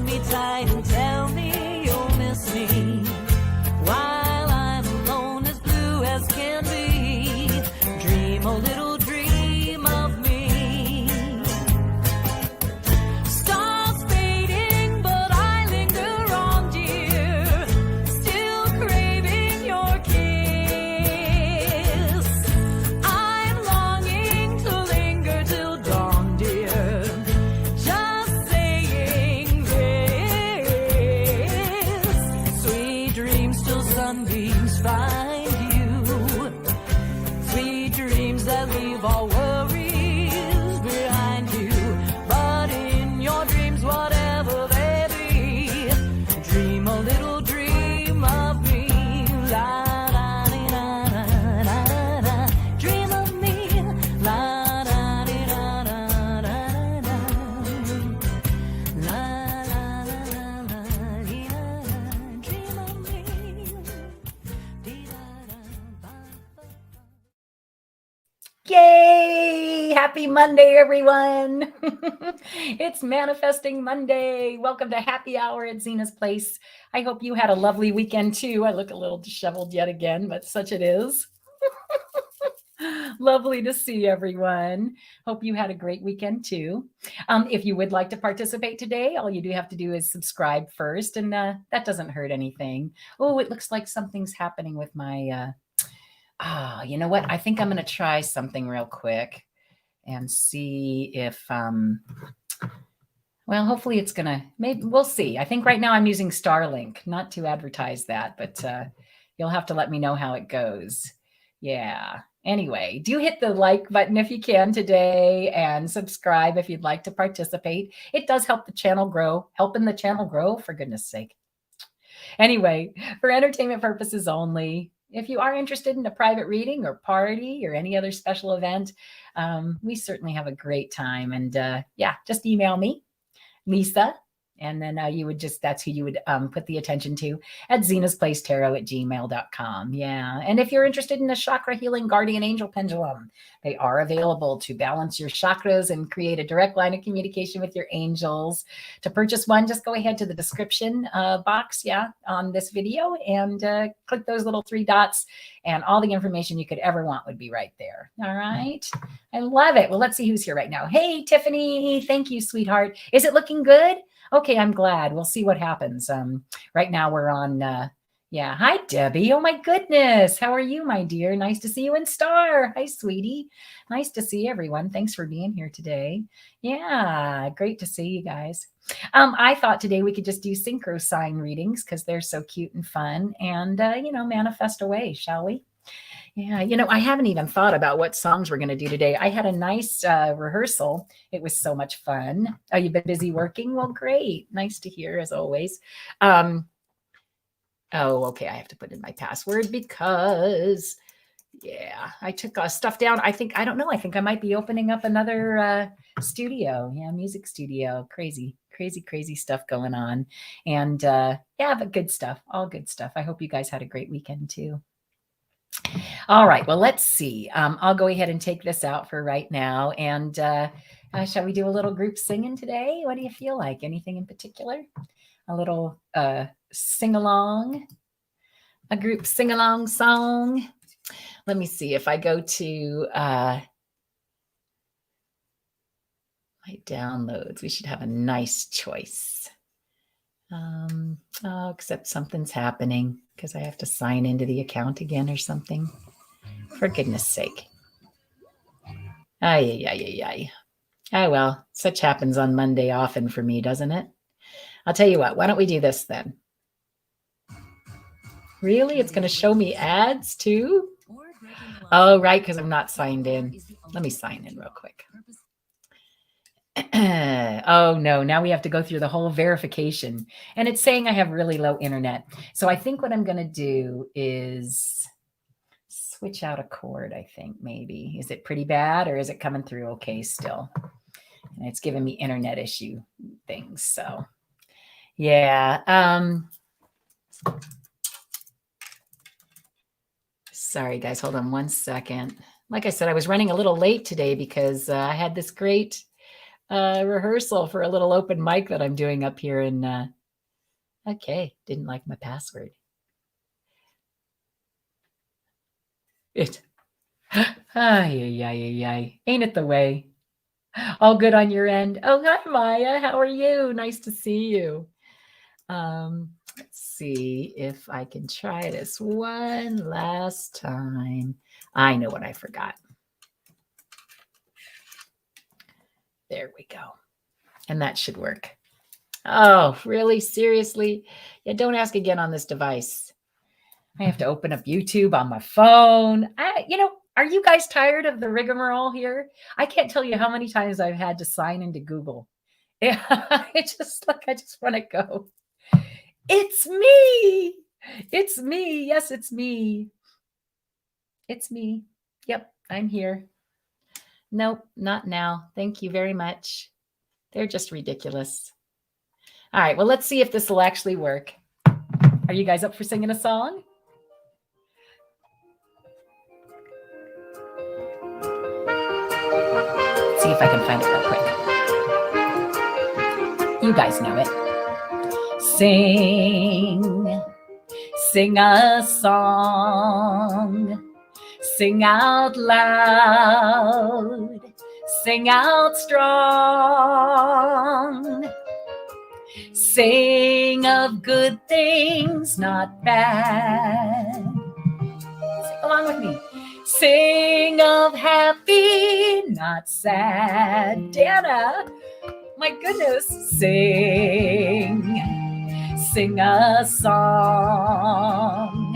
me tight and tell me you'll miss me while I'm alone, as blue as can be. Dream a little dream of me. Stars fading, but I linger on, dear, still craving your kiss. I'm longing to linger till dawn, dear, just saying this. Sweet dreams till sunbeams find you, sweet dreams that leave all worries behind you. But in your dreams, whatever they be, dream a little dream of me. La da dee da da da da da. Dream of me. La da dee da da da da. La la la la la dee da da. Dream of me. Dee da da ba ba. Yay! Happy Monday, everyone. It's Manifesting Monday. Welcome to Happy Hour at Zina's Place. I hope you had a lovely weekend too. I look a little disheveled yet again, but such it is. Lovely to see everyone. Hope you had a great weekend too. If you would like to participate today, all you do have to do is subscribe first, and that doesn't hurt anything. Oh, it looks like something's happening with my... you know what? I think I'm going to try something real quick and see if, well, hopefully it's going to, maybe we'll see. I think right now I'm using Starlink, not to advertise that, but you'll have to let me know how it goes. Yeah. Anyway, do hit the like button if you can today, and subscribe if you'd like to participate. It does help the channel grow, helping the channel grow, for goodness sake. Anyway, for entertainment purposes only. If you are interested in a private reading or party or any other special event, we certainly have a great time. And yeah, just email me, Lisa, and then you would just, that's who you would put the attention to, at zinasplacetarot@gmail.com. Yeah. And if you're interested in a chakra healing guardian angel pendulum, they are available to balance your chakras and create a direct line of communication with your angels. To purchase one, just go ahead to the description box, yeah, on this video, and click those little 3 dots, and all the information you could ever want would be right there. All right. I love it. Well, let's see who's here right now. Hey, Tiffany. Thank you, sweetheart. Is it looking good? Okay, I'm glad. We'll see what happens. Right now we're on, yeah. Hi, Debbie. Oh my goodness. How are you, my dear? Nice to see you in Star. Hi, sweetie. Nice to see everyone. Thanks for being here today. Yeah, great to see you guys. I thought today we could just do synchro sign readings because they're so cute and fun, and, you know, manifest away, shall we? Yeah, you know, I haven't even thought about what songs we're going to do today. I had a nice rehearsal. It was so much fun. Oh, you've been busy working? Well, great. Nice to hear, as always. Oh, okay. I have to put in my password because, yeah, I took stuff down. I don't know. I think I might be opening up another studio. Yeah, music studio. Crazy stuff going on. And yeah, but good stuff. All good stuff. I hope you guys had a great weekend too. All right, well, let's see. I'll go ahead and take this out for right now. And shall we do a little group singing today? What do you feel like? Anything in particular? A little sing-along? A group sing-along song? Let me see if I go to my downloads. We should have a nice choice. Oh, except something's happening because I have to sign into the account again or something. For goodness sake. Ay. Oh, well, such happens on Monday often for me, doesn't it? I'll tell you what, why don't we do this then? Really? It's going to show me ads too? Oh, right, because I'm not signed in. Let me sign in real quick. Oh no, now we have to go through the whole verification, and it's saying I have really low internet. So I think what I'm going to do is switch out a cord. I think maybe, is it pretty bad or is it coming through okay still? And it's giving me internet issue things. So yeah. Sorry guys, hold on one second. Like I said, I was running a little late today because I had this great rehearsal for a little open mic that I'm doing up here in, okay, didn't like my password. It, ay, ain't it the way? All good on your end? Oh, hi, Maya. How are you? Nice to see you. Let's see if I can try this one last time. I know what I forgot. There we go. And that should work. Oh, really? Seriously? Yeah, don't ask again on this device. I have to open up YouTube on my phone. Are you guys tired of the rigmarole here? I can't tell you how many times I've had to sign into Google. Yeah, I just want to go. It's me. It's me. Yes, it's me. It's me. Yep, I'm here. Nope, not now. Thank you very much. They're just ridiculous. All right, well, let's see if this will actually work. Are you guys up for singing a song? Let's see if I can find it real quick. You guys know it. Sing a song. Sing out loud. Sing out strong. Sing of good things, not bad. Sing along with me. Sing of happy, not sad. Dana, my goodness. Sing a song.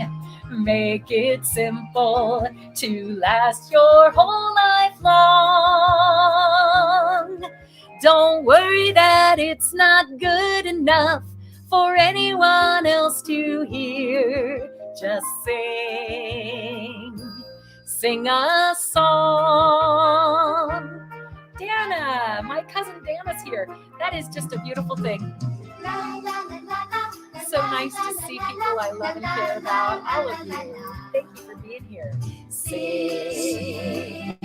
Make it simple to last your whole life long. Don't worry that it's not good enough for anyone else to hear. Just sing a song. Dana, my cousin Dana's here. That is just a beautiful thing. So nice to see people I love and care about. All of you. Thank you for being here. Sing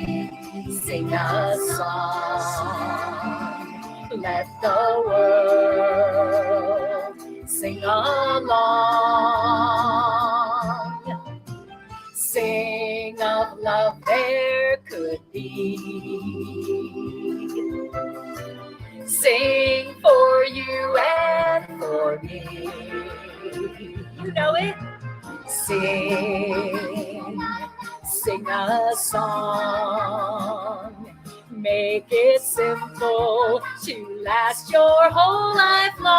a song. Let the world sing along. Sing of love there could be. Sing for you and for me. You know it? Sing a song. Make it simple to last your whole life long.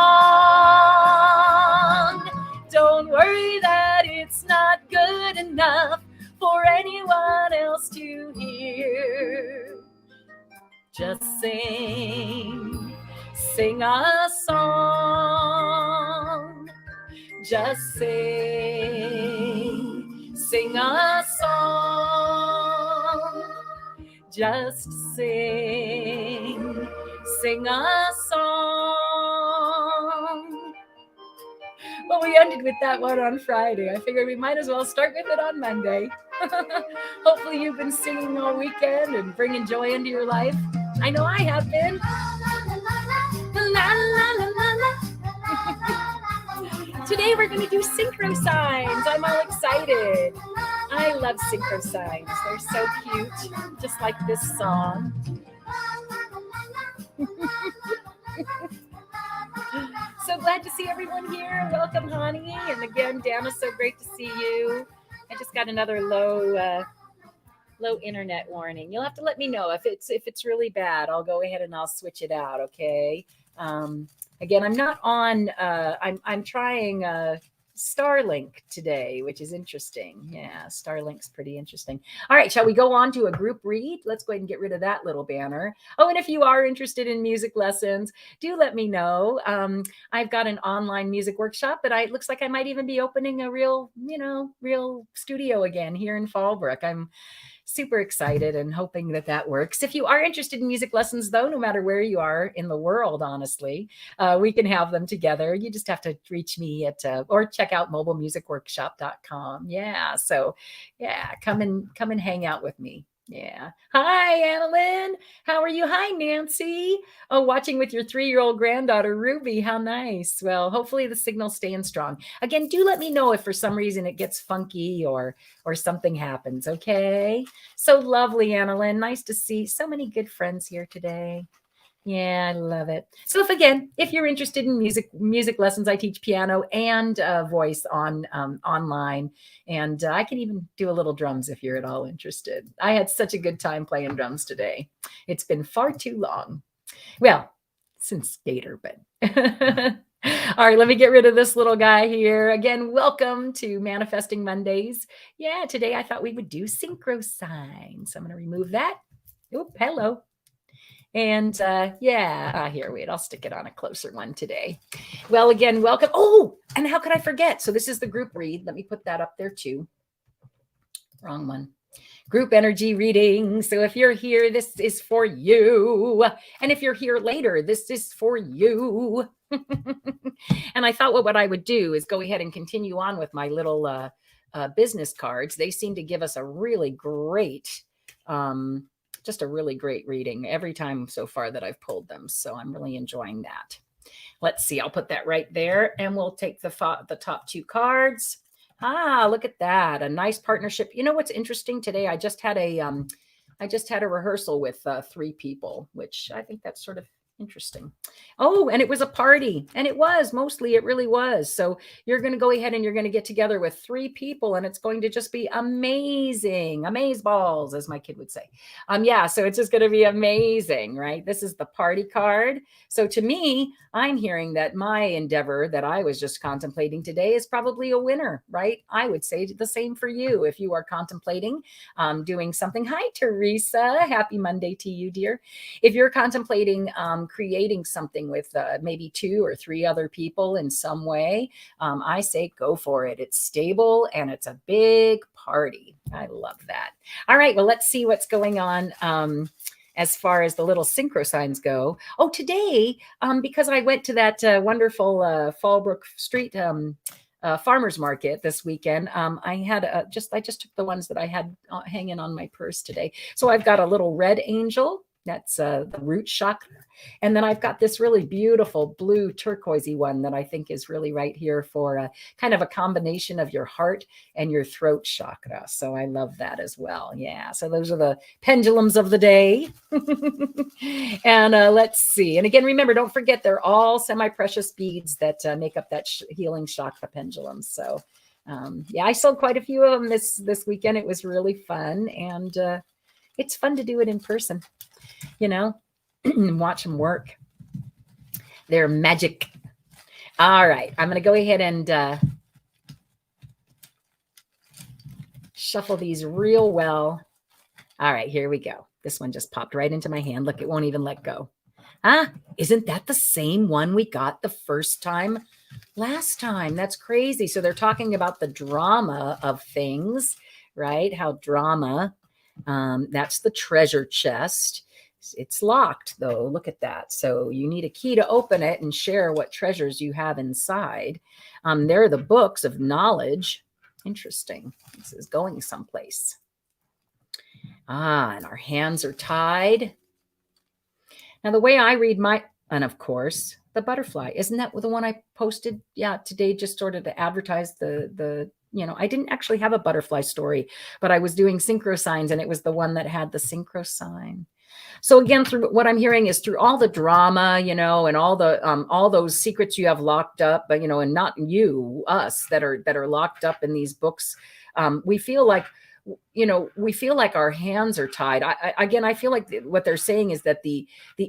Don't worry that it's not good enough for anyone else to hear. Just sing a song. Just sing a song. Just sing a song. Well, we ended with that one on Friday. I figured we might as well start with it on Monday. Hopefully you've been singing all weekend and bringing joy into your life. I know I have been. Today we're going to do synchro signs. I'm all excited. I love synchro signs. They're so cute, just like this song. So glad to see everyone here. Welcome, honey. And again, Dana, so great to see you. I just got another low internet warning. You'll have to let me know if it's really bad. I'll go ahead and I'll switch it out. Okay. Again, I'm not on. I'm trying Starlink today, which is interesting. Yeah, Starlink's pretty interesting. All right, shall we go on to a group read? Let's go ahead and get rid of that little banner. Oh, and if you are interested in music lessons, do let me know. I've got an online music workshop, but it looks like I might even be opening a real studio again here in Fallbrook. I'm super excited and hoping that works. If you are interested in music lessons, though, no matter where you are in the world, honestly, we can have them together. You just have to reach me at or check out mobilemusicworkshop.com. Yeah, so yeah, come and hang out with me. Yeah. Hi, Annalyn. How are you? Hi, Nancy. Oh, watching with your 3-year-old granddaughter, Ruby. How nice. Well, hopefully the signal's staying strong. Again, do let me know if for some reason it gets funky or something happens, okay? So lovely, Annalyn. Nice to see so many good friends here today. Yeah, I love it. So if you're interested in music lessons, I teach piano and voice on online, and I can even do a little drums if you're at all interested. I had such a good time playing drums today. It's been far too long. Well, since Gator, but all right, let me get rid of this little guy here. Again, welcome to Manifesting Mondays. Yeah, today I thought we would do synchro signs. I'm going to remove that. Oop, hello. And here, wait, I'll stick it on a closer one today. Well, again, welcome. Oh, and how could I forget? So this is the group read. Let me put that up there too. Wrong one. Group energy reading. So if you're here, this is for you. And if you're here later, this is for you. And I thought what I would do is go ahead and continue on with my little business cards. They seem to give us a really great just a really great reading every time so far that I've pulled them. So I'm really enjoying that. Let's see, I'll put that right there and we'll take the top 2 cards. Look at that. A nice partnership. You know what's interesting today? I just had a rehearsal with 3 people, which I think that's sort of interesting. Oh, and it was a party, and it really was. So you're going to go ahead and you're going to get together with 3 people, and it's going to just be amazing. Amaze balls, as my kid would say. So it's just going to be amazing, right? This is the party card. So to me, I'm hearing that my endeavor that I was just contemplating today is probably a winner, right? I would say the same for you if you are contemplating doing something. Hi, Teresa. Happy Monday to you, dear. If you're contemplating creating something with maybe 2 or 3 other people in some way, I say go for it. It's stable and it's a big party. I love that. All right, well, let's see what's going on as far as the little synchro signs go. Oh, today, because I went to that wonderful Fallbrook Street farmers market this weekend, I just took the ones that I had hanging on my purse today. So I've got a little red angel. That's the root chakra. And then I've got this really beautiful blue turquoisey one that I think is really right here for kind of a combination of your heart and your throat chakra. So I love that as well. Yeah. So those are the pendulums of the day. And let's see. And again, remember, don't forget, they're all semi-precious beads that make up that healing chakra pendulum. So I sold quite a few of them this weekend. It was really fun. And it's fun to do it in person. Watch them work. They're magic. All right. I'm going to go ahead and shuffle these real well. All right, here we go. This one just popped right into my hand. Look, it won't even let go. Isn't that the same one we got the first time last time? That's crazy. So they're talking about the drama of things, right? How drama, that's the treasure chest. It's locked though. Look at that. So you need a key to open it and share what treasures you have inside. There are the books of knowledge. Interesting. This is going someplace. And our hands are tied. Now the way I read and of course, the butterfly, isn't that the one I posted? Yeah, today, just sort of to advertise I didn't actually have a butterfly story, but I was doing synchro signs, and it was the one that had the synchro sign. So again, through what I'm hearing is through all the drama, and all those secrets you have locked up, and not us that are locked up in these books. We feel like our hands are tied. I feel like what they're saying is that the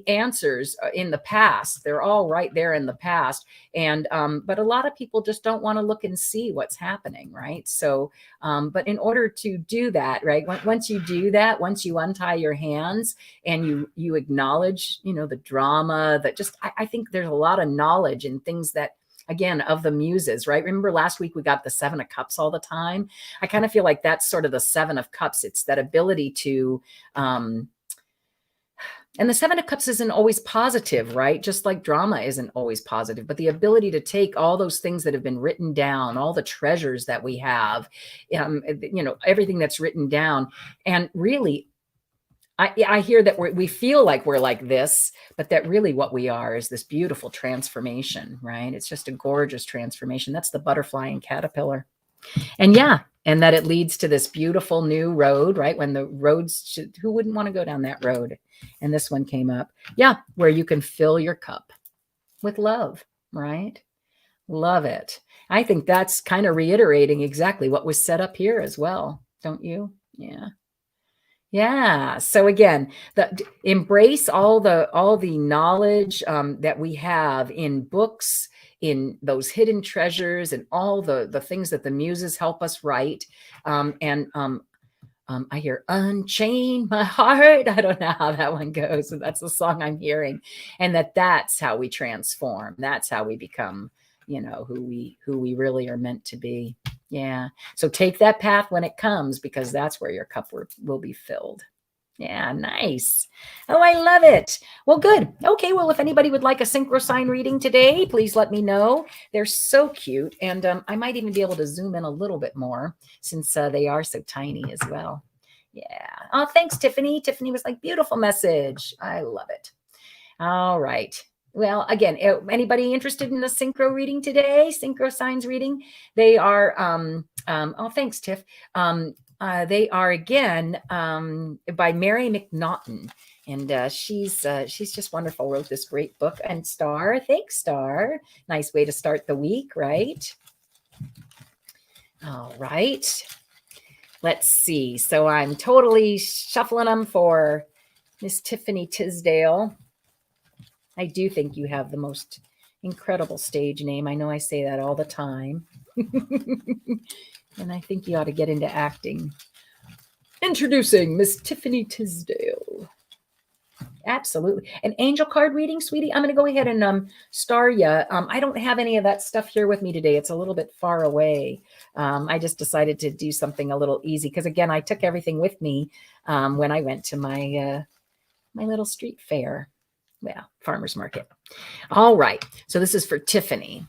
answers in the past, they're all right there in the past. And, but a lot of people just don't want to look and see what's happening. Right. So, but in order to do that, right, once you do that, once you untie your hands and you acknowledge, the drama I think there's a lot of knowledge and things that, again, of the muses, right? Remember last week we got the 7 of Cups all the time. I kind of feel like that's sort of the 7 of Cups. It's that ability to, and the 7 of Cups isn't always positive, right? Just like drama isn't always positive, but the ability to take all those things that have been written down, all the treasures that we have, everything that's written down, and really I hear that we feel like we're like this, but that really what we are is this beautiful transformation, right? It's just a gorgeous transformation. That's the butterfly and caterpillar. And yeah, and that it leads to this beautiful new road, right? When the roads, who wouldn't want to go down that road? And this one came up. Yeah, where you can fill your cup with love, right? Love it. I think that's kind of reiterating exactly what was set up here as well. Don't you? Yeah. Yeah. So again, embrace all the knowledge that we have in books, in those hidden treasures, and all the things that the muses help us write. I hear "Unchain My Heart." I don't know how that one goes, but that's the song I'm hearing, and that's how we transform. That's how we become, who we really are meant to be. Yeah. So take that path when it comes, because that's where your cup will be filled. Yeah, nice. Oh, I love it. Well, good. Okay, well, if anybody would like a synchro sign reading today, please let me know. They're so cute. And I might even be able to zoom in a little bit more, since they are so tiny as well. Yeah. Oh, thanks, Tiffany. Tiffany was like, beautiful message. I love it. All right. Well, again, anybody interested in a synchro reading today? Synchro signs reading? They are, oh, thanks, Tiff. They are, again, by Mary McNaughton. And she's just wonderful. Wrote this great book. And Star, thanks, Star. Nice way to start the week, right? All right. Let's see. So I'm totally shuffling them for Miss Tiffany Tisdale. I do think you have the most incredible stage name. I know I say that all the time. And I think you ought to get into acting. Introducing Miss Tiffany Tisdale. Absolutely. An angel card reading, sweetie? I'm going to go ahead and star you. I don't have any of that stuff here with me today. It's a little bit far away. I just decided to do something a little easy because, again, I took everything with me when I went to my little street fair. Well, farmer's market. All right. So this is for Tiffany.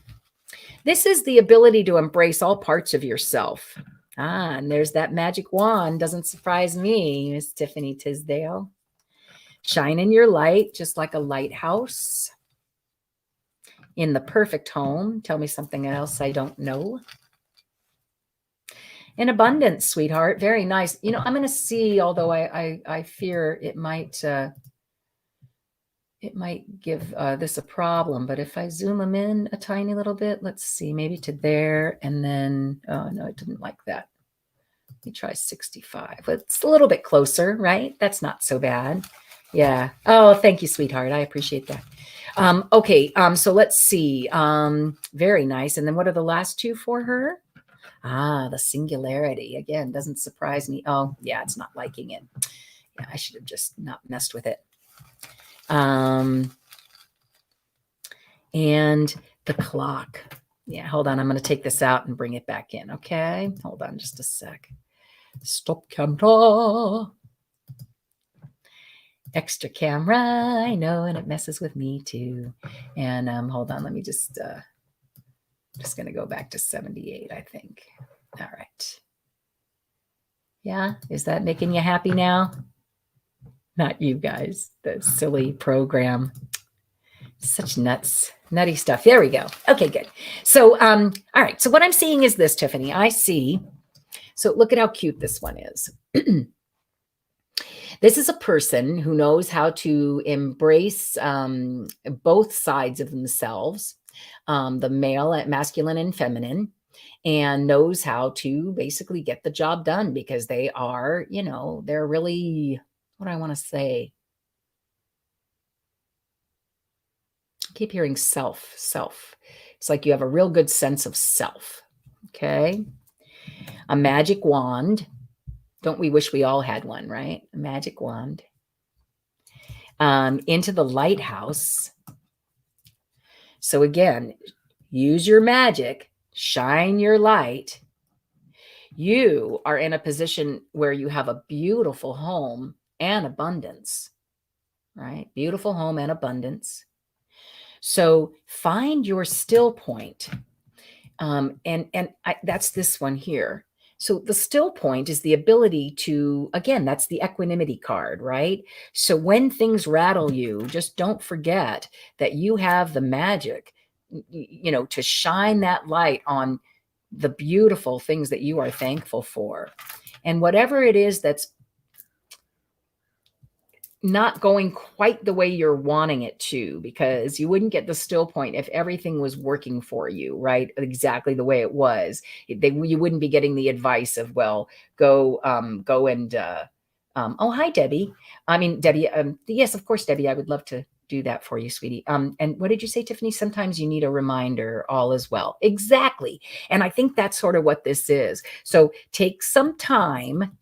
This is the ability to embrace all parts of yourself. And there's that magic wand. Doesn't surprise me, Miss Tiffany Tisdale. Shine in your light, just like a lighthouse. In the perfect home. Tell me something else I don't know. In abundance, sweetheart. Very nice. I'm going to see, although I fear it might give this a problem, but if I zoom them in a tiny little bit, let's see, maybe to there, and then, oh no, it didn't like that. Let me try 65. It's a little bit closer, right? That's not so bad. Yeah. Oh, thank you, sweetheart. I appreciate that. Okay. So let's see. Very nice. And then what are the last two for her? The singularity. Again, doesn't surprise me. Oh, yeah, it's not liking it. Yeah, I should have just not messed with it. And the clock. Yeah, hold on. I'm going to take this out and bring it back in. Okay. Hold on just a sec. Stop camera. Extra camera. I know, and it messes with me too. And hold on. Let me just going to go back to 78, I think. All right. Yeah. Is that making you happy now? Not you guys, the silly program. Such nutty stuff. There we go. Okay, good. So, all right. So what I'm seeing is this, Tiffany. I see. So look at how cute this one is. This is a person who knows how to embrace both sides of themselves, the male, masculine, and feminine, and knows how to basically get the job done because they are, they're really, what do I want to say? I keep hearing self. It's like you have a real good sense of self. Okay. A magic wand. Don't we wish we all had one, right? A magic wand. Into the lighthouse. So again, use your magic, shine your light. You are in a position where you have a beautiful home and abundance, right? Beautiful home and abundance. So find your still point. That's this one here. So the still point is the ability to, again, that's the equanimity card, right? So when things rattle you, just don't forget that you have the magic, to shine that light on the beautiful things that you are thankful for. And whatever it is that's not going quite the way you're wanting it to, because you wouldn't get the still point if everything was working for you, right? Exactly the way it was. You wouldn't be getting the advice of, well, go and, oh, hi, Debbie. I mean, Debbie, yes, of course, Debbie, I would love to do that for you, sweetie. And what did you say, Tiffany? Sometimes you need a reminder, all is well. Exactly. And I think that's sort of what this is. So take some time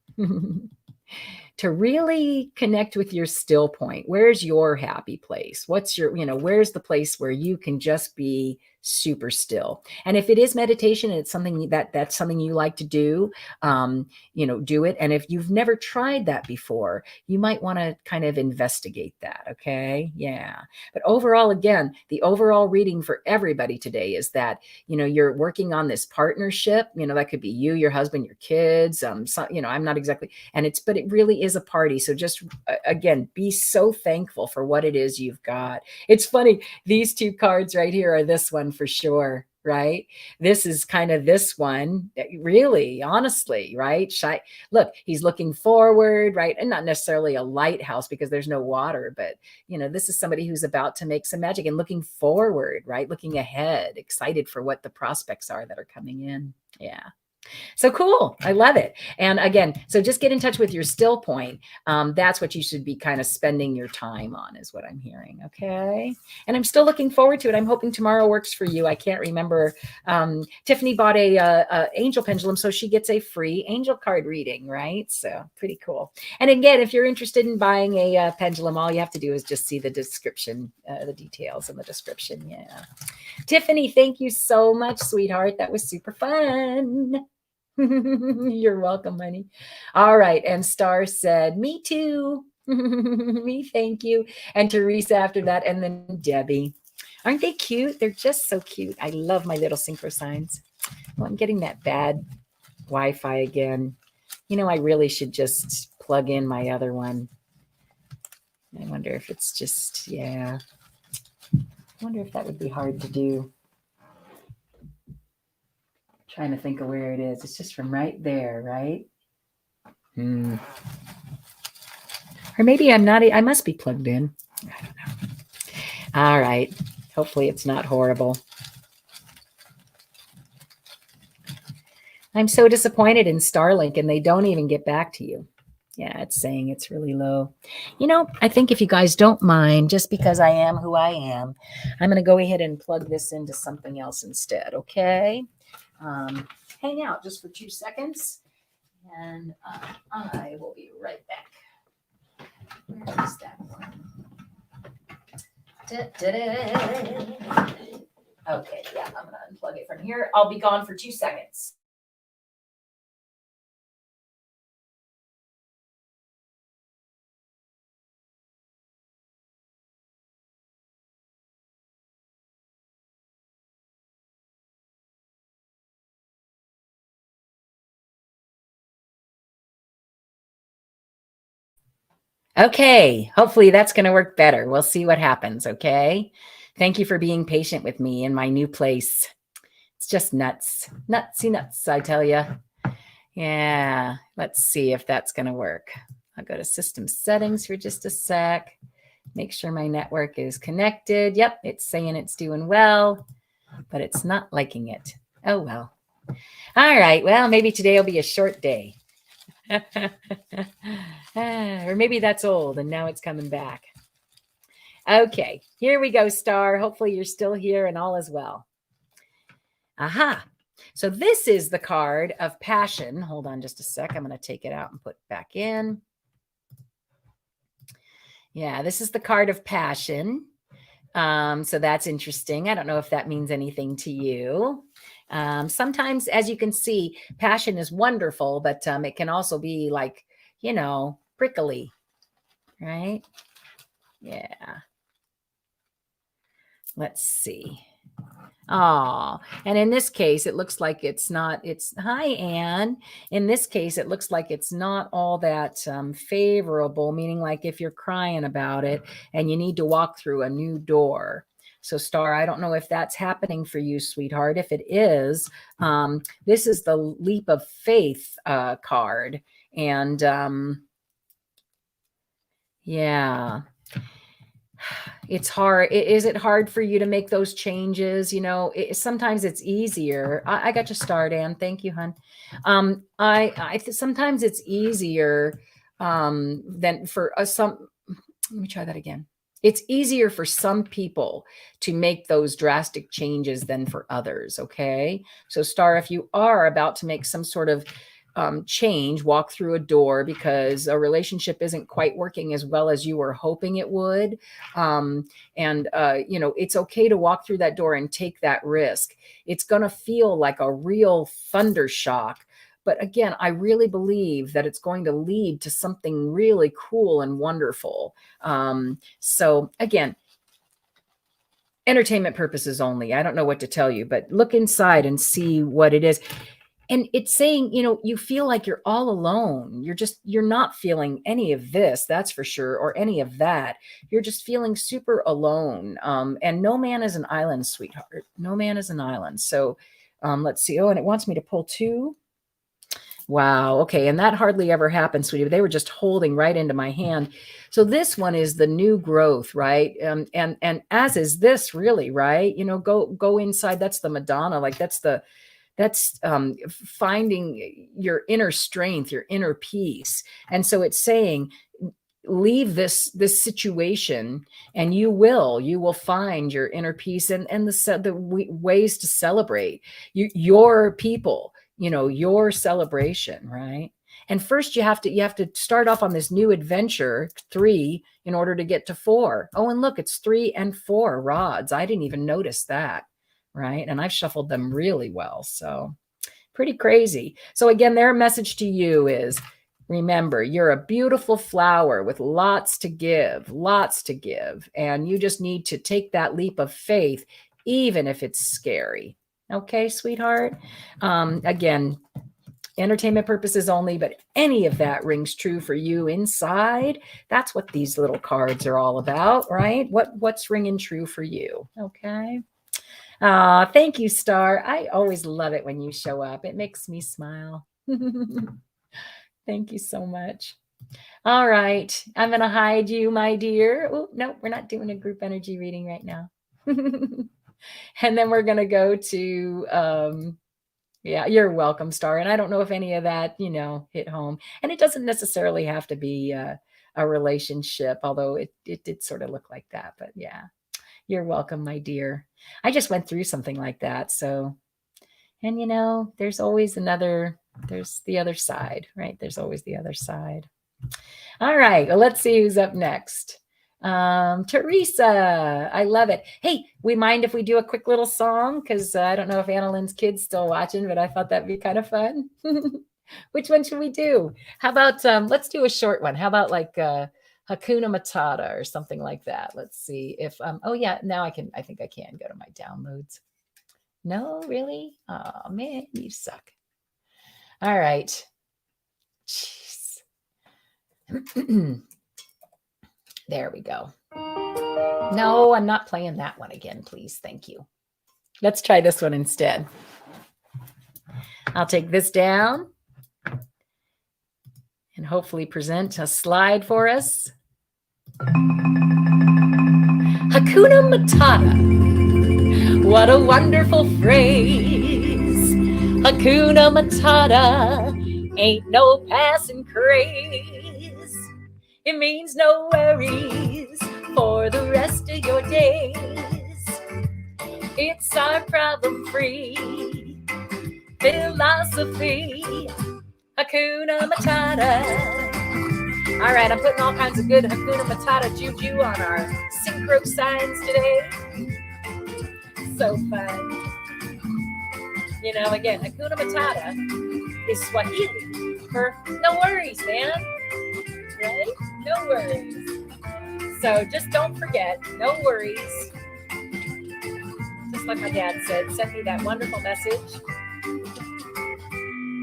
to really connect with your still point. Where's your happy place? What's your, where's the place where you can just be super still? And if it is meditation and it's something that's something you like to do, do it. And if you've never tried that before, you might want to kind of investigate that. Okay. Yeah. But overall, again, the overall reading for everybody today is that, you're working on this partnership, that could be you, your husband, your kids, I'm not exactly, but it really is a party. So just, again, be so thankful for what it is you've got. It's funny. These two cards right here are this one for sure, right? This is kind of this one, really, honestly, right? Look, he's looking forward, right? And not necessarily a lighthouse because there's no water, but this is somebody who's about to make some magic and looking forward, right? Looking ahead, excited for what the prospects are that are coming in. Yeah. So cool. I love it. And again, so just get in touch with your still point. That's what you should be kind of spending your time on, is what I'm hearing. Okay. And I'm still looking forward to it. I'm hoping tomorrow works for you. I can't remember. Tiffany bought a angel pendulum, so she gets a free angel card reading, right? So pretty cool. And again, if you're interested in buying a pendulum, all you have to do is just see the description, the details in the description. Yeah. Tiffany, thank you so much, sweetheart. That was super fun. You're welcome, honey. All right. And Star said, me too. Me, thank you. And Teresa after that. And then Debbie. Aren't they cute? They're just so cute. I love my little synchro signs. Well, I'm getting that bad Wi-Fi again. I really should just plug in my other one. I wonder if it's just, yeah. I wonder if that would be hard to do. Trying to think of where it is. It's just from right there, right? Or maybe I'm not. I must be plugged in. I don't know. All right. Hopefully it's not horrible. I'm so disappointed in Starlink, and they don't even get back to you. Yeah, it's saying it's really low. I think if you guys don't mind, just because I am who I am, I'm going to go ahead and plug this into something else instead, okay? Hang out just for 2 seconds, and I will be right back. Where is that one? Okay, yeah, I'm going to unplug it from here. I'll be gone for 2 seconds. Okay, hopefully that's going to work better. We'll see what happens, okay? Thank you for being patient with me in my new place. It's just nuts. Nutsy nuts, I tell you. Yeah, let's see if that's going to work. I'll go to system settings for just a sec. Make sure my network is connected. Yep, it's saying it's doing well, but it's not liking it. Oh, well. All right, well, maybe today will be a short day. Or maybe that's old and now it's coming back. Okay, here we go, Star. Hopefully you're still here and all is well. Aha. So this is the card of passion. Hold on just a sec. I'm going to take it out and put it back in. Yeah, this is the card of passion. So that's interesting. I don't know if that means anything to you. Sometimes, as you can see, passion is wonderful, but it can also be like, prickly, right? Yeah. Let's see. Oh, and in this case, it looks like it's not, hi, Anne. In this case, it looks like it's not all that favorable, meaning like if you're crying about it and you need to walk through a new door. So Star, I don't know if that's happening for you, sweetheart. If it is, this is the leap of faith card. And yeah. It's hard. Is it hard for you to make those changes? You know, sometimes it's easier. I got you started, Ann. Thank you, hon. Sometimes it's easier than for some. Let me try that again. It's easier for some people to make those drastic changes than for others. Okay. So Star, if you are about to make some sort of change, walk through a door because a relationship isn't quite working as well as you were hoping it would. You know, it's okay to walk through that door and take that risk. It's going to feel like a real thunder shock. But again, I really believe that it's going to lead to something really cool and wonderful. So again, entertainment purposes only. I don't know what to tell you, but look inside and see what it is. And it's saying, you know, you feel like you're all alone. You're not feeling any of this, that's for sure, or any of that. You're just feeling super alone. And no man is an island, sweetheart. No man is an island. So let's see. Oh, and it wants me to pull two. Wow. Okay. And that hardly ever happened, sweetie. They were just holding right into my hand. So this one is the new growth, right? And as is this really, right? You know, go inside. That's the Madonna. Like that's finding your inner strength, your inner peace. And so it's saying, leave this situation and you will find your inner peace and the ways to celebrate your people, you know, your celebration, right? And first you have to start off on this new adventure, 3, in order to get to 4. Oh, and look, it's 3 and 4 rods. I didn't even notice that. Right. And I've shuffled them really well. So pretty crazy. So again, their message to you is, remember, you're a beautiful flower with lots to give. And you just need to take that leap of faith, even if it's scary. Okay, sweetheart. Again, entertainment purposes only, but any of that rings true for you inside. That's what these little cards are all about, right? What's ringing true for you? Okay. Thank you, Star. I always love it when you show up. It makes me smile. Thank you so much. All right. I'm going to hide you, my dear. Oh, no, we're not doing a group energy reading right now. And then we're going to go to, yeah, you're welcome, Star. And I don't know if any of that, you know, hit home. And it doesn't necessarily have to be a relationship, although it did sort of look like that. But yeah. You're welcome, my dear. I just went through something like that. So, and you know, there's the other side, right? There's always the other side. All right. Well, let's see who's up next. Teresa, I love it. Hey, we mind if we do a quick little song? Because I don't know if Annalyn's kid's still watching, but I thought that'd be kind of fun. Which one should we do? How about, let's do a short one. How about like, Hakuna Matata or something like that. Let's see if, oh yeah, now I think I can go to my downloads. No, really? Oh man, you suck. All right. Jeez. There we go. No, I'm not playing that one again, please. Thank you. Let's try this one instead. I'll take this down and hopefully present a slide for us. Hakuna Matata. What a wonderful phrase. Hakuna Matata ain't no passing craze. It means no worries for the rest of your days. It's our problem-free philosophy. Hakuna Matata. All right, I'm putting all kinds of good Hakuna Matata juju on our synchro signs today. So fun. You know, again, Hakuna Matata is Swahili for no worries, man. Right? No worries. So just don't forget, no worries. Just like my dad said, send me that wonderful message.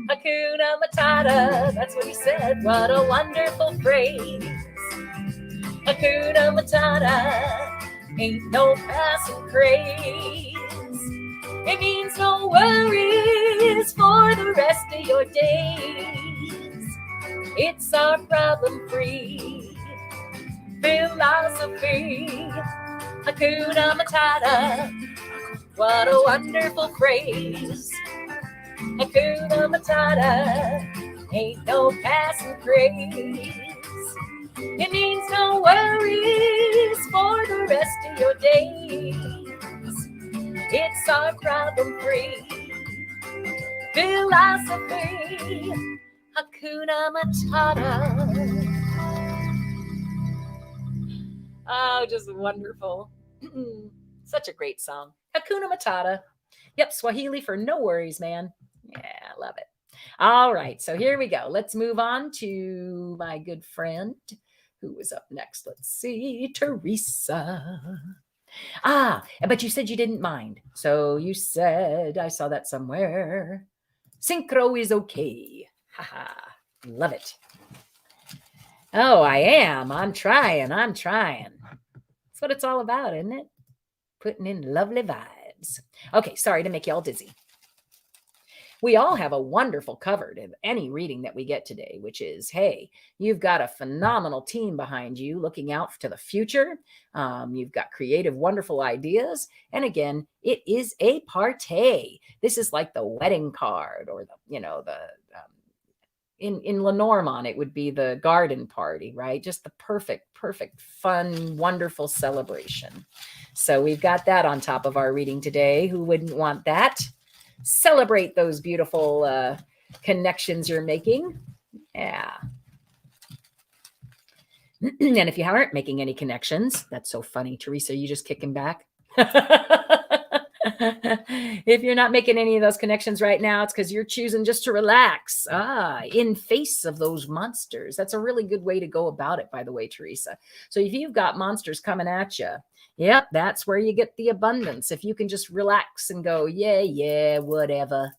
Hakuna Matata, that's what he said. What a wonderful phrase. Hakuna Matata ain't no passing craze. It means no worries for the rest of your days. It's our problem-free philosophy. Hakuna Matata, what a wonderful phrase. Hakuna Matata ain't no passing craze. It means no worries for the rest of your days. It's our problem-free philosophy. Hakuna Matata. Oh, just wonderful. Such a great song. Hakuna Matata. Yep, Swahili for no worries, man. Yeah, I love it. All right, so here we go. Let's move on to my good friend who is up next. Let's see, Teresa. But you said you didn't mind. So you said, I saw that somewhere. Synchro is okay. Haha, love it. Oh, I am. I'm trying. That's what it's all about, isn't it? Putting in lovely vibes. Okay, sorry to make you all dizzy. We all have a wonderful cover to any reading that we get today, which is, hey, you've got a phenomenal team behind you looking out to the future. You've got creative, wonderful ideas. And again, it is a party. This is like the wedding card or in Lenormand, it would be the garden party, right? Just the perfect, fun, wonderful celebration. So we've got that on top of our reading today. Who wouldn't want that? Celebrate those beautiful connections you're making. Yeah. And if you aren't making any connections, that's so funny, Teresa, you just kicking back. If you're not making any of those connections right now, it's because you're choosing just to relax in face of those monsters. That's a really good way to go about it, by the way, Teresa. So if you've got monsters coming at you, yep, that's where you get the abundance. If you can just relax and go, yeah, whatever.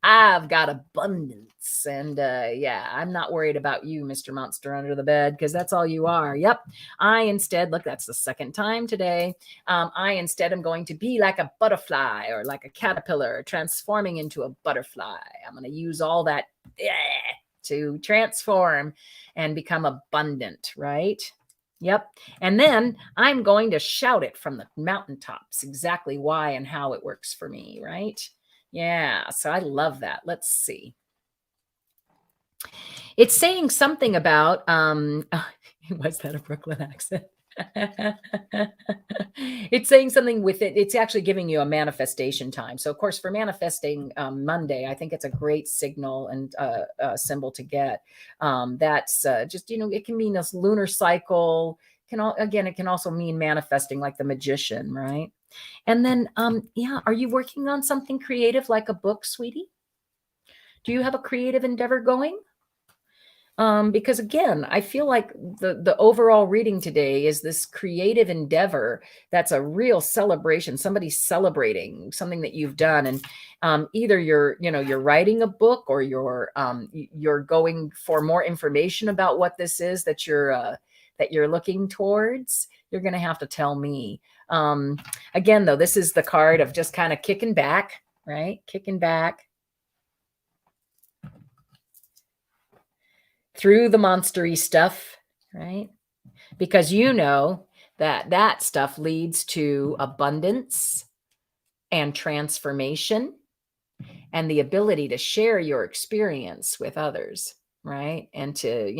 I've got abundance. And yeah, I'm not worried about you, Mr. Monster under the bed, because that's all you are. Yep. I instead, look, that's the second time today. I instead am going to be like a butterfly or like a caterpillar transforming into a butterfly. I'm going to use all that to transform and become abundant, right? Yep. And then I'm going to shout it from the mountaintops, exactly why and how it works for me, right? Yeah. So I love that. Let's see. It's saying something about, was that a Brooklyn accent? It's saying something with it. It's actually giving you a manifestation time. So of course, for manifesting Monday, I think it's a great signal and symbol to get. That's just, it can mean this lunar cycle. It can also mean manifesting like the magician, right? And then, yeah, are you working on something creative like a book, sweetie? Do you have a creative endeavor going? Because again, I feel like the overall reading today is this creative endeavor that's a real celebration. Somebody's celebrating something that you've done, and either you're writing a book or you're going for more information about what this is that you're looking towards. You're going to have to tell me. Again, though, this is the card of just kind of kicking back, right? Kicking back through the monstery stuff, right? Because you know that stuff leads to abundance and transformation and the ability to share your experience with others, right? And to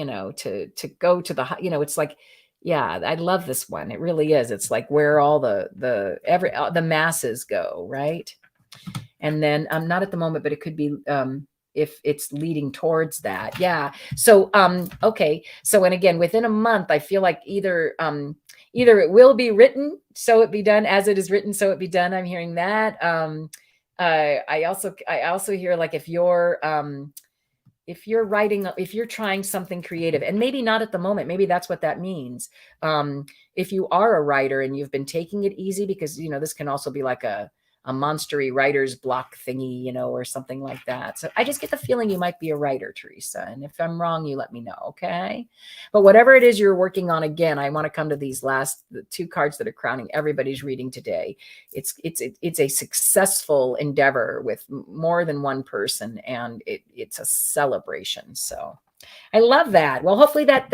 go to the, it's like, yeah, I love this one. It really is. It's like where all the masses go, right? And then not at the moment, but it could be, if it's leading towards that. Yeah. So, okay. So, and again, within a month, I feel like either it will be written, so it be done, as it is written, so it be done. I'm hearing that. I also hear like if you're trying something creative, and maybe not at the moment, maybe that's what that means. if you are a writer and you've been taking it easy, because, this can also be like a monstery writer's block thingy, or something like that. So I just get the feeling you might be a writer, Teresa. And if I'm wrong, you let me know. Okay. But whatever it is you're working on, again, I want to come to these the 2 cards that are crowning everybody's reading today. It's a successful endeavor with more than one person, and it's a celebration. So I love that. Well, hopefully that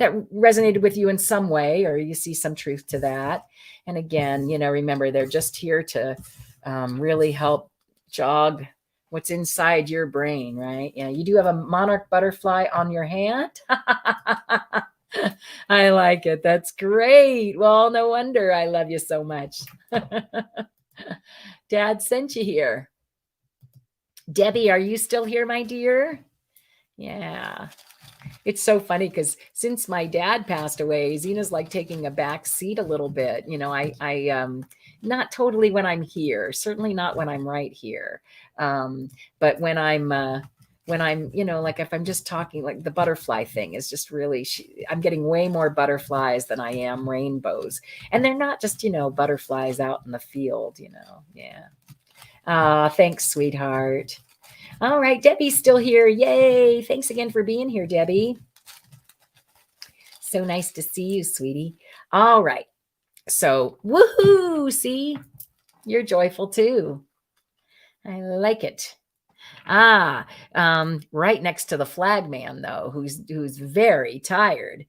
resonated with you in some way, or you see some truth to that. And again, remember, they're just here to really help jog what's inside your brain, right? You do have a monarch butterfly on your hand. I like it. That's great. Well, no wonder I love you so much. Dad sent you here. Debbie, are you still here, my dear? Yeah. It's so funny because since my dad passed away, Zina's like taking a back seat a little bit. I not totally when I'm here, certainly not when I'm right here. But when I'm, like if I'm just talking, like the butterfly thing is just really, I'm getting way more butterflies than I am rainbows. And they're not just, butterflies out in the field, Yeah. Thanks, sweetheart. All right, Debbie's still here. Yay. Thanks again for being here, Debbie. So nice to see you, sweetie. All right. So, woohoo. See, you're joyful too. I like it. Right next to the flag man, though, who's very tired.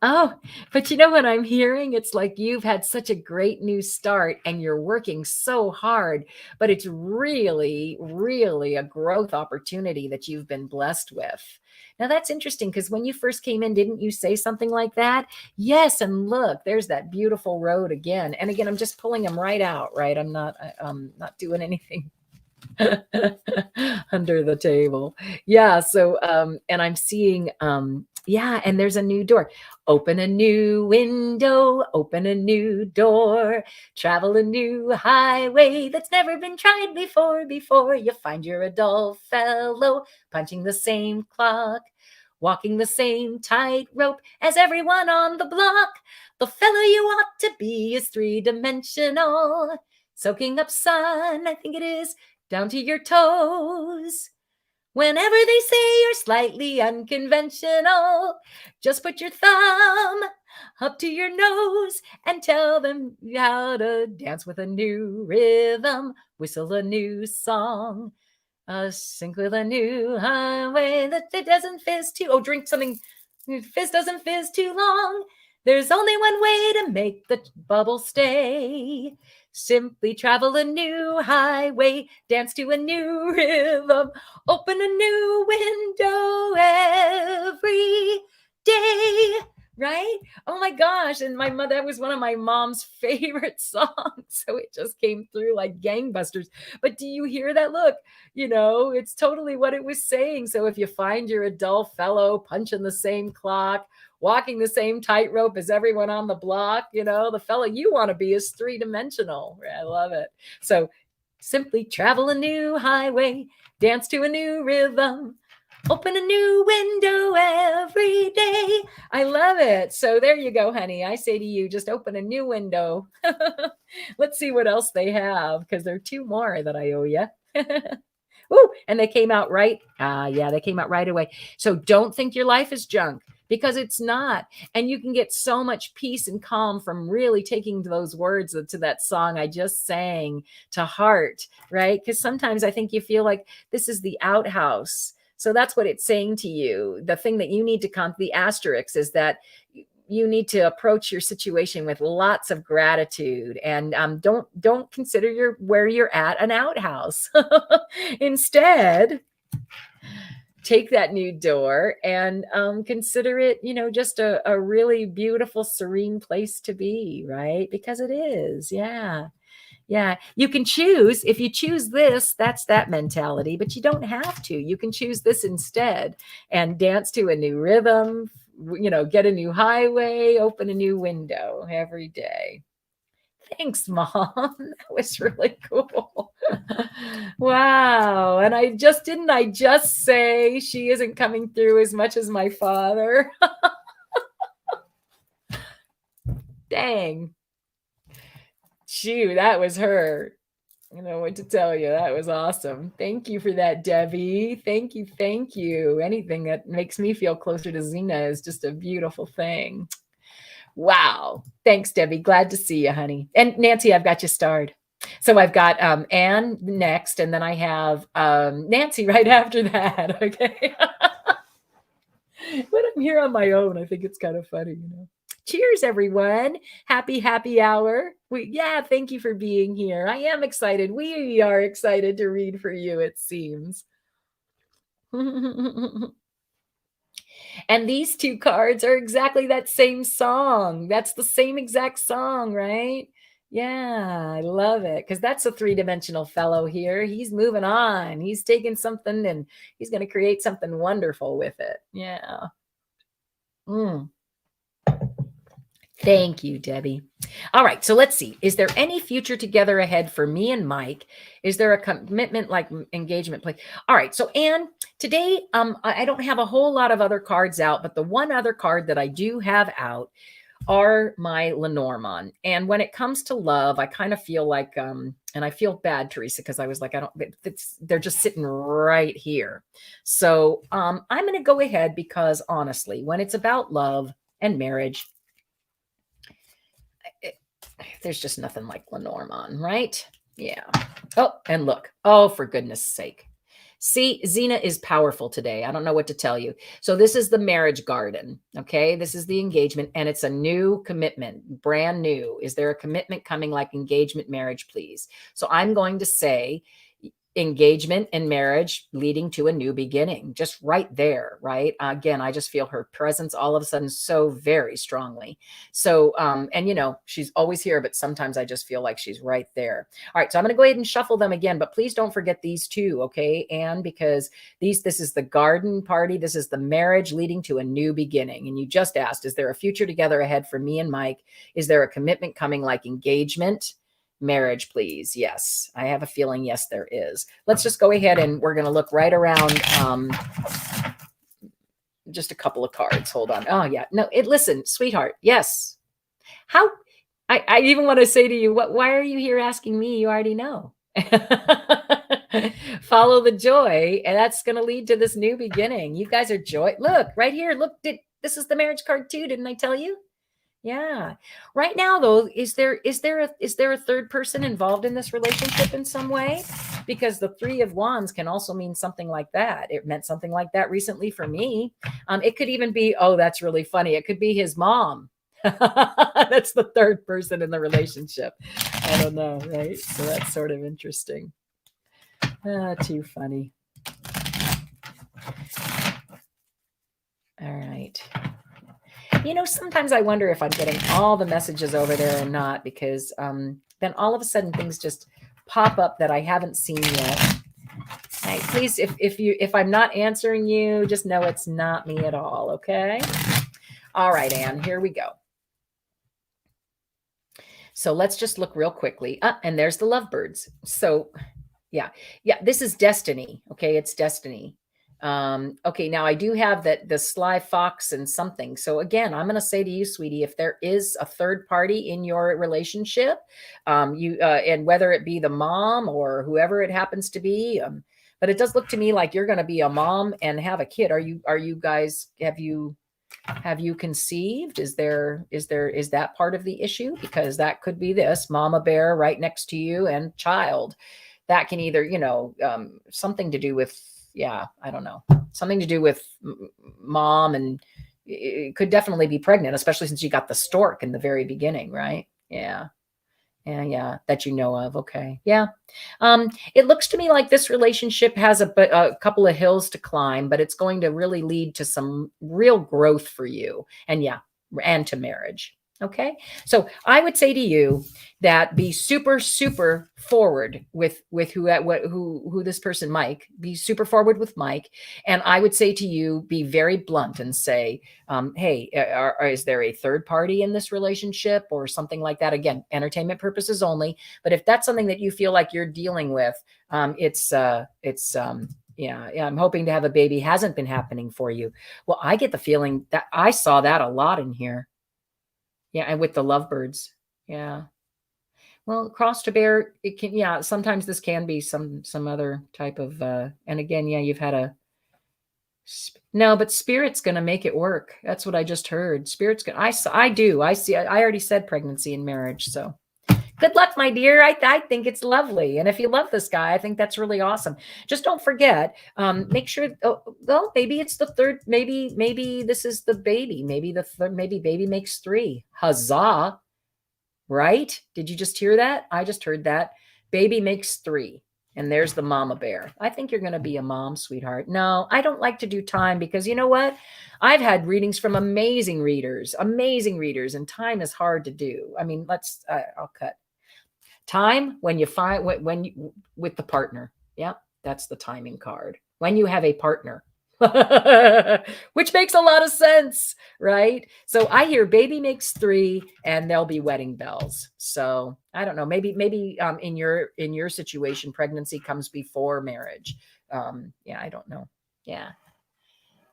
Oh, but what I'm hearing? It's like you've had such a great new start and you're working so hard, but it's really, really a growth opportunity that you've been blessed with. Now that's interesting because when you first came in, didn't you say something like that? Yes. And look, there's that beautiful road again. And again, I'm just pulling them right out, right? I'm not doing anything under the table. Yeah. So, and I'm seeing, yeah, and there's a new door. Open a new window, open a new door, travel a new highway that's never been tried before you find you're a dull fellow, punching the same clock, walking the same tightrope as everyone on the block. The fellow you ought to be is 3-dimensional, soaking up sun, I think it is, down to your toes. Whenever they say you're slightly unconventional, just put your thumb up to your nose and tell them how to dance with a new rhythm, whistle a new song, sync with a new highway that it doesn't fizz too. Drink something, fizz doesn't fizz too long. There's only one way to make the bubble stay. Simply travel a new highway, dance to a new rhythm, open a new window every day. Right? Oh my gosh. And that was one of my mom's favorite songs. So it just came through like gangbusters. But do you hear that? Look, it's totally what it was saying. So if you find you're a dull fellow punching the same clock, walking the same tightrope as everyone on the block, the fellow you want to be is 3-dimensional. I love it. So simply travel a new highway, dance to a new rhythm, open a new window every day. I love it. So there you go, honey. I say to you, just open a new window. Let's see what else they have, because there are 2 more that I owe you. Ooh, and they came out right. Yeah, they came out right away. So don't think your life is junk, because it's not. And you can get so much peace and calm from really taking those words to that song I just sang to heart, right? Because sometimes I think you feel like this is the outhouse. So that's what it's saying to you. The thing that you need to the asterisk is that you need to approach your situation with lots of gratitude, and don't consider where you're at an outhouse. Instead, take that new door and consider it, just a really beautiful, serene place to be, right? Because it is. Yeah. Yeah. You can choose. If you choose this, that's that mentality, but you don't have to. You can choose this instead and dance to a new rhythm, get a new highway, open a new window every day. Thanks, Mom. That was really cool. Wow. And I just say she isn't coming through as much as my father? Dang. Shoo, that was her. I don't know what to tell you. That was awesome. Thank you for that, Debbie. Thank you. Thank you. Anything that makes me feel closer to Zina is just a beautiful thing. Wow. Thanks, Debbie. Glad to see you, honey. And Nancy, I've got you starred. So I've got Anne next, and then I have Nancy right after that. Okay. When I'm here on my own, I think it's kind of funny, you know. Cheers, everyone. Happy hour. Yeah, thank you for being here. I am excited. We are excited to read for you, it seems. And these two cards are exactly that same song. That's the same exact song, right? Yeah, I love it because that's a three-dimensional fellow here. He's moving on. He's taking something and he's going to create something wonderful with it. Yeah. Thank you, Debbie. All right, so let's see. Is there any future together ahead for me and Mike? Is there a commitment like engagement play? All right, so Anne, today I don't have a whole lot of other cards out, but the one other card that I do have out are my Lenormand. And when it comes to love, I kind of feel like, and I feel bad, Teresa, because I was like, they're just sitting right here. So I'm going to go ahead because honestly, when it's about love and marriage, there's just nothing like Lenormand, right? Yeah. Oh, and look. Oh, for goodness sake. See, Zina is powerful today. I don't know what to tell you. So this is the marriage garden. Okay. This is the engagement and it's a new commitment, brand new. Is there a commitment coming like engagement, marriage, please? So I'm going to say engagement and marriage leading to a new beginning, just right there, right? Again, I just feel her presence all of a sudden so very strongly. So, and you know, she's always here, but sometimes I just feel like she's right there. All right, so I'm going to go ahead and shuffle them again, but please don't forget these two, okay? And because this is the garden party, this is the marriage leading to a new beginning. And you just asked, is there a future together ahead for me and Mike? Is there a commitment coming like engagement? Marriage, please. Yes, I have a feeling. Yes, there is. Let's just go ahead and we're going to look right around. Just a couple of cards. Hold on. Oh yeah. No, listen, sweetheart. Yes. How, I even want to say to you, why are you here asking me? You already know. Follow the joy. And that's going to lead to this new beginning. You guys are joy. Look right here. Look, this is the marriage card too. Didn't I tell you? Yeah. Right now, though, is there a third person involved in this relationship in some way? Because the Three of Wands can also mean something like that. It meant something like that recently for me. It could even be, oh, that's really funny. It could be his mom. That's the third person in the relationship. I don't know, right? So that's sort of interesting. Too funny. All right. You know, sometimes I wonder if I'm getting all the messages over there or not, because then all of a sudden things just pop up that I haven't seen yet. Right, please, if I'm not answering you, just know it's not me at all, okay? All right, Anne, here we go. So let's just look real quickly. And there's the lovebirds. So yeah, this is destiny. Okay, it's destiny. Okay, now I do have the sly fox and something. So again, I'm going to say to you, sweetie, if there is a third party in your relationship, and whether it be the mom or whoever it happens to be, but it does look to me like you're going to be a mom and have a kid. Are you guys, have you conceived? Is that part of the issue? Because that could be this mama bear right next to you and child. That can either, you know, something to do with, yeah, I don't know, something to do with mom, and it could definitely be pregnant, especially since you got the stork in the very beginning, right? Yeah. Yeah, that you know of. Okay. Yeah. It looks to me like this relationship has a couple of hills to climb, but it's going to really lead to some real growth for you. And yeah, and to marriage. Okay. So I would say to you that be super, super forward with who this person, Mike, be super forward with Mike. And I would say to you, be very blunt and say, hey, is there a third party in this relationship or something like that? Again, entertainment purposes only. But if that's something that you feel like you're dealing with, yeah, I'm hoping to have a baby. Hasn't been happening for you. Well, I get the feeling that I saw that a lot in here. Yeah, and with the lovebirds. Yeah. Well, cross to bear, it can, yeah, sometimes this can be some other type of and again, yeah, you've had a no, but spirit's going to make it work. That's what I just heard. Spirit's going I see I already said pregnancy and marriage, so good luck, my dear. I think it's lovely. And if you love this guy, I think that's really awesome. Just don't forget, make sure, well, maybe it's the third, maybe this is the baby. Maybe the third, maybe baby makes 3. Huzzah. Right? Did you just hear that? I just heard that. Baby makes 3. And there's the mama bear. I think you're going to be a mom, sweetheart. No, I don't like to do time because you know what? I've had readings from amazing readers, and time is hard to do. I mean, I'll cut. Time when you find, when you, with the partner. Yeah, that's the timing card. When you have a partner. Which makes a lot of sense, right? So I hear baby makes 3 and there'll be wedding bells. So I don't know, maybe in your situation, pregnancy comes before marriage. Yeah, I don't know. Yeah,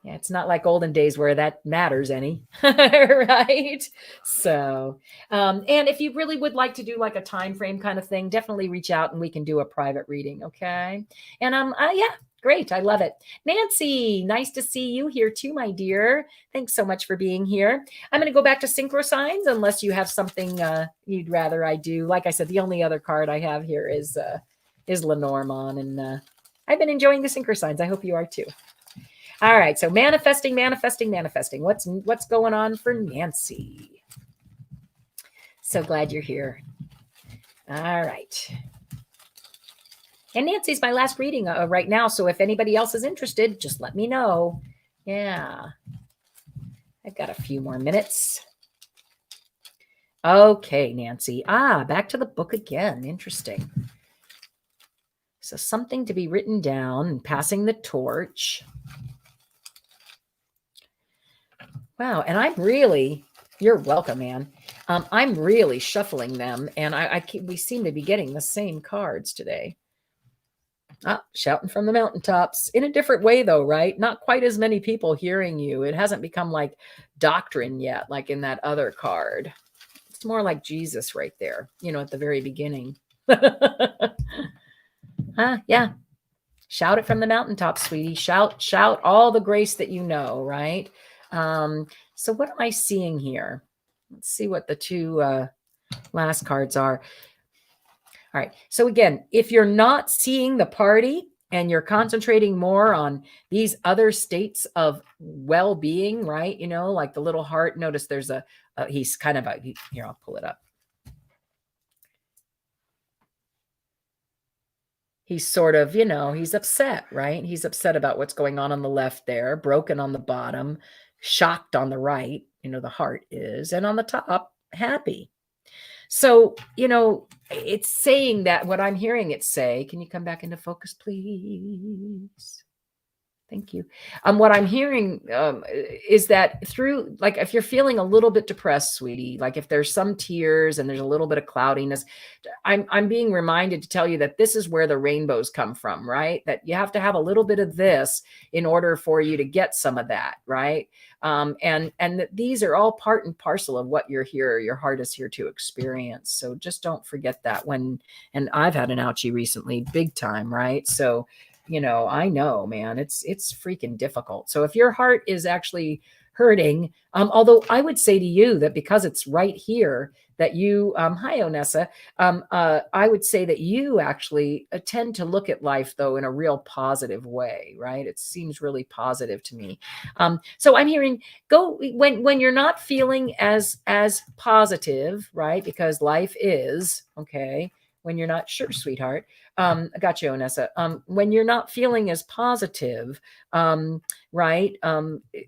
it's not like olden days where that matters any, right? So, and if you really would like to do like a time frame kind of thing, definitely reach out and we can do a private reading, okay? And yeah, great, I love it. Nancy, nice to see you here too, my dear. Thanks so much for being here. I'm going to go back to Synchro Signs unless you have something you'd rather I do. Like I said, the only other card I have here is Lenormand, and I've been enjoying the Synchro Signs. I hope you are too. All right, so manifesting. What's going on for Nancy? So glad you're here. All right. And Nancy's my last reading right now, so if anybody else is interested, just let me know. Yeah. I've got a few more minutes. Okay, Nancy. Back to the book again. Interesting. So something to be written down and passing the torch. Wow. And I'm really, you're welcome, man. I'm really shuffling them, and we seem to be getting the same cards today. Shouting from the mountaintops in a different way though, right? Not quite as many people hearing you. It hasn't become like doctrine yet, like in that other card. It's more like Jesus right there, at the very beginning. Yeah. Shout it from the mountaintops, sweetie. Shout all the grace that you know, right? So what am I seeing here? Let's see what the 2 last cards are. All right. So again, if you're not seeing the party and you're concentrating more on these other states of well-being, right? Like the little heart, notice there's he's kind of here, I'll pull it up. He's sort of, he's upset, right? He's upset about what's going on the left there, broken on the bottom, shocked on the right, the heart is, and on the top, happy. So, it's saying that what I'm hearing it say, can you come back into focus, please? Thank you. What I'm hearing is that through, like, if you're feeling a little bit depressed, sweetie, like if there's some tears and there's a little bit of cloudiness, I'm being reminded to tell you that this is where the rainbows come from, right? That you have to have a little bit of this in order for you to get some of that, right? And that these are all part and parcel of what you're here, your heart is here to experience. So just don't forget that and I've had an ouchie recently, big time, right? So I know, man, it's freaking difficult. So if your heart is actually hurting, although I would say to you that because it's right here that you, hi, Onessa, I would say that you actually tend to look at life though in a real positive way, right? It seems really positive to me. So I'm hearing go when you're not feeling as positive, right? Because life is, okay, when you're not sure, sweetheart. I got you, Onessa. When you're not feeling as positive, right?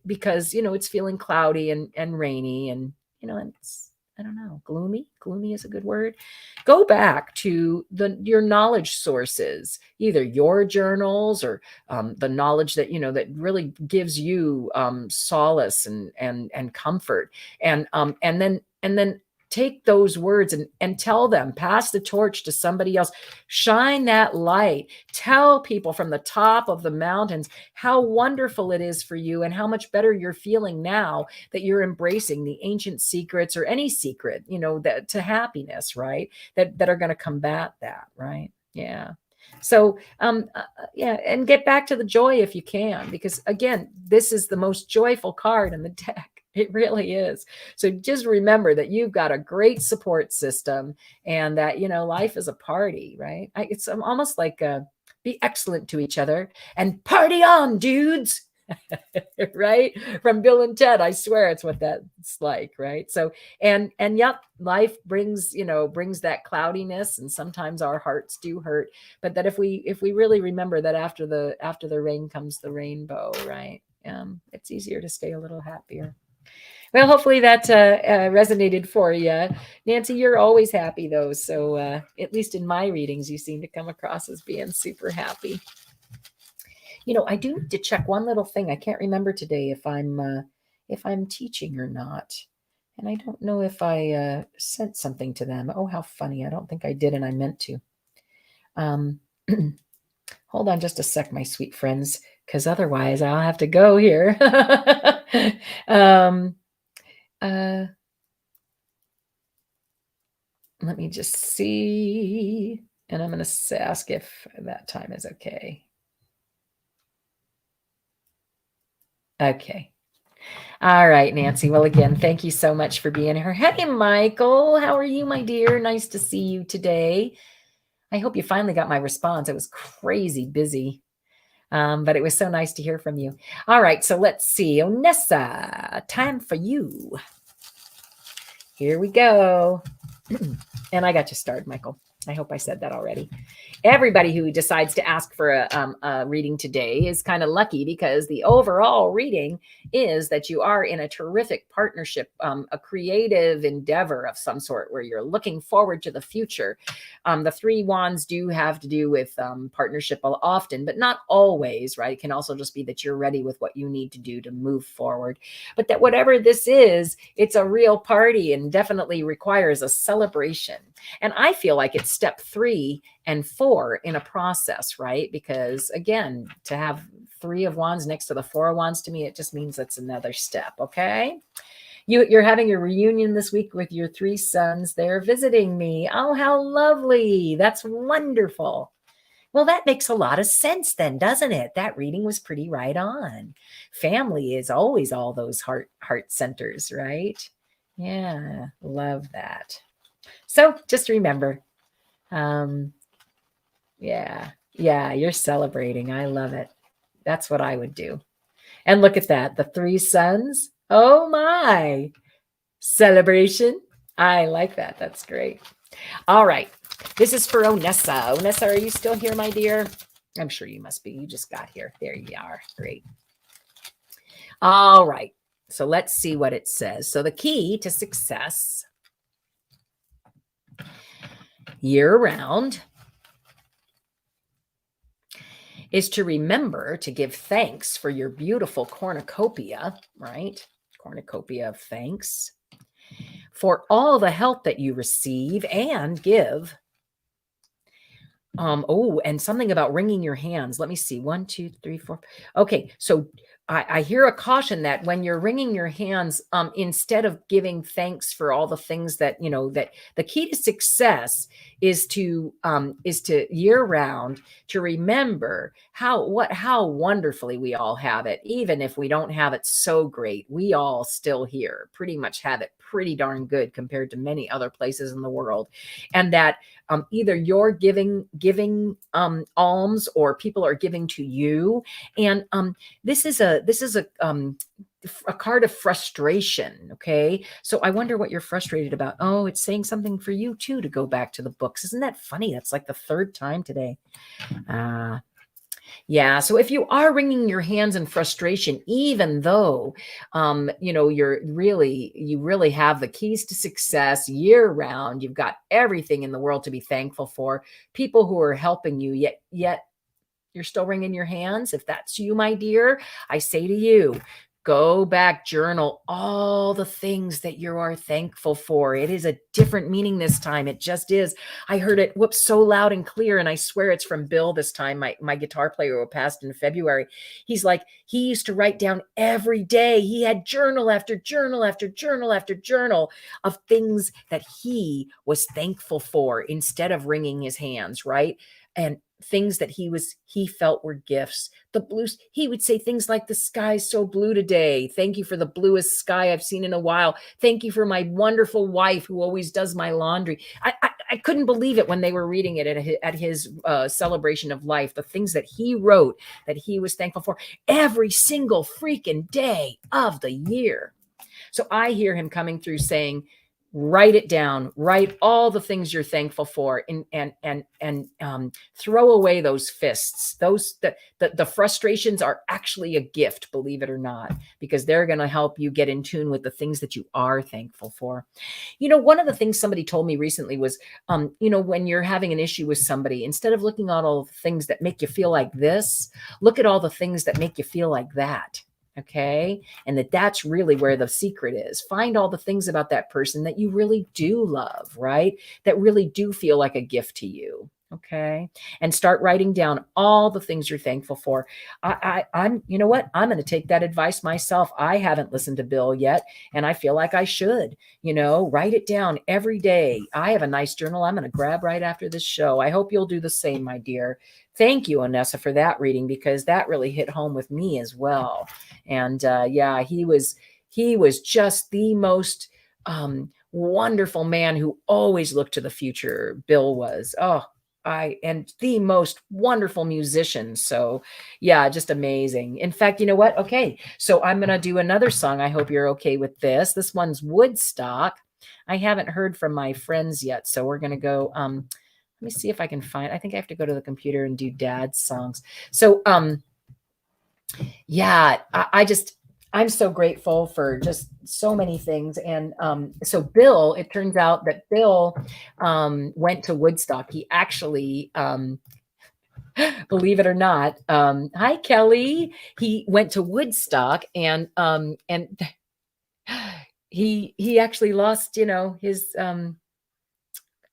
Because, it's feeling cloudy and rainy and, it's, I don't know, gloomy. Gloomy is a good word. Go back to your knowledge sources, either your journals or the knowledge that, that really gives you solace and comfort. And then take those words and tell them, pass the torch to somebody else, shine that light, tell people from the top of the mountains how wonderful it is for you and how much better you're feeling now that you're embracing the ancient secrets, or any secret, you know, that to happiness, right? That are going to combat that, right? Yeah. So, yeah, and get back to the joy if you can, because again, this is the most joyful card in the deck. It really is. So just remember that you've got a great support system, and that, you know, life is a party, right? It's almost like be excellent to each other and party on, dudes. Right? From Bill and Ted, I swear it's what that's like, right? So, and yep, life brings, you know, brings that cloudiness, and sometimes our hearts do hurt, but that if we really remember that after the rain comes the rainbow, right? It's easier to stay a little happier. Well, hopefully that resonated for you. Nancy, you're always happy though. So at least in my readings, you seem to come across as being super happy. You know, I do need to check one little thing. I can't remember today if I'm teaching or not. And I don't know if I sent something to them. Oh, how funny. I don't think I did, and I meant to. Hold on just a sec, my sweet friends, because otherwise I'll have to go here. Let me just see. And I'm going to ask if that time is okay. Okay. All right, Nancy. Well, again, thank you so much for being here. Hey, Michael. How are you, my dear? Nice to see you today. I hope you finally got my response. I was crazy busy, but it was so nice to hear from you. All right, so let's see. Onessa, time for you. Here we go. And I got you started, Michael. I hope I said that already. Everybody who decides to ask for a reading today is kind of lucky, because the overall reading is that you are in a terrific partnership, a creative endeavor of some sort where you're looking forward to the future. The 3 wands do have to do with partnership often, but not always, right? It can also just be that you're ready with what you need to do to move forward. But that whatever this is, it's a real party and definitely requires a celebration. And I feel like it's step 3 and 4 in a process, right? Because again, to have 3 of wands next to the 4 of wands, to me, it just means that's another step. Okay. You're having a reunion this week with your 3 sons. They're visiting me. Oh, how lovely. That's wonderful. Well, that makes a lot of sense then, doesn't it? That reading was pretty right on. Family is always all those heart centers, right? Yeah. Love that. So just remember, yeah, you're celebrating. I love it. That's what I would do. And look at that. The 3 sons. Oh my. Celebration. I like that. That's great. All right. This is for Onessa. Onessa, are you still here, my dear? I'm sure you must be. You just got here. There you are. Great. All right. So let's see what it says. So the key to success year-round is to remember to give thanks for your beautiful cornucopia, right? Cornucopia of thanks for all the help that you receive and give. Oh, and something about wringing your hands. Let me see. 1, 2, 3, 4. Okay. So I hear a caution that when you're wringing your hands, instead of giving thanks for all the things that, you know, that the key to success is to year round to remember how wonderfully we all have it. Even if we don't have it so great, we all still here pretty much have it pretty darn good compared to many other places in the world. And that either you're giving alms, or people are giving to you. And this is a card of frustration. Okay. So I wonder what you're frustrated about. Oh, it's saying something for you too, to go back to the books. Isn't that funny? That's like the 3rd time today. Yeah. So if you are wringing your hands in frustration, even though, you know, you really have the keys to success year round, you've got everything in the world to be thankful for, people who are helping you, yet you're still wringing your hands. If that's you, my dear, I say to you, go back, journal all the things that you are thankful for. It is a different meaning this time. It just is. I heard it so loud and clear. And I swear it's from Bill this time, my guitar player who passed in February. He's like, he used to write down every day. He had journal after journal after journal after journal of things that he was thankful for instead of wringing his hands, right? And things that he felt were gifts. The blues, he would say things like, the sky's so blue today. Thank you for the bluest sky I've seen in a while. Thank you for my wonderful wife who always does my laundry. I couldn't believe it when they were reading it at his celebration of life, the things that he wrote that he was thankful for every single freaking day of the year. So I hear him coming through saying, write it down, write all the things you're thankful for, and throw away those fists. The frustrations are actually a gift, believe it or not, because they're going to help you get in tune with the things that you are thankful for. You know, one of the things somebody told me recently was, you know, when you're having an issue with somebody, instead of looking at all the things that make you feel like this, look at all the things that make you feel like that. Okay. And that's really where the secret is. Find all the things about that person that you really do love, right? That really do feel like a gift to you. Okay. And start writing down all the things you're thankful for. I'm, you know what? I'm going to take that advice myself. I haven't listened to Bill yet, and I feel like I should, you know, write it down every day. I have a nice journal I'm going to grab right after this show. I hope you'll do the same, my dear. Thank you, Anessa, for that reading, because that really hit home with me as well. And yeah, he was just the most wonderful man who always looked to the future. Bill was. And the most wonderful musician. So yeah, just amazing. In fact, you know what? Okay. So I'm going to do another song. I hope you're okay with this. This one's Woodstock. I haven't heard from my friends yet. So we're going to go, let me see if I can find, I think I have to go to the computer and do Dad's songs. So, yeah, I'm so grateful for just so many things. And so Bill, it turns out that Bill went to Woodstock. He actually, believe it or not, hi, Kelly. He went to Woodstock and he actually lost, you know, his,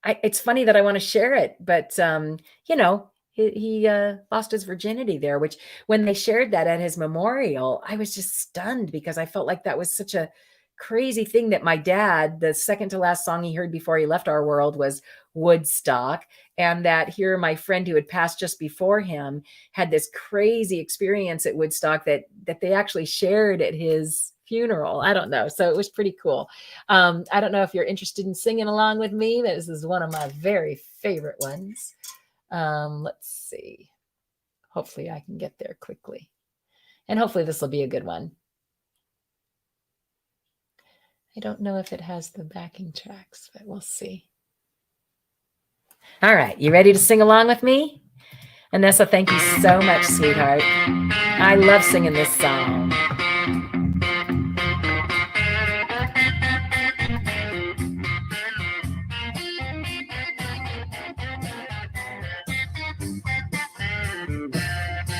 it's funny that I want to share it, but, you know, he lost his virginity there, which when they shared that at his memorial, I was just stunned because I felt like that was such a crazy thing that my dad, the second to last song he heard before he left our world was Woodstock. And that here, my friend who had passed just before him had this crazy experience at Woodstock that they actually shared at his funeral. I don't know. So it was pretty cool. I don't know if you're interested in singing along with me. This is one of my very favorite ones. Let's see. Hopefully I can get there quickly. And hopefully this will be a good one. I don't know if it has the backing tracks, but we'll see. All right. You ready to sing along with me? Anessa, thank you so much, sweetheart. I love singing this song.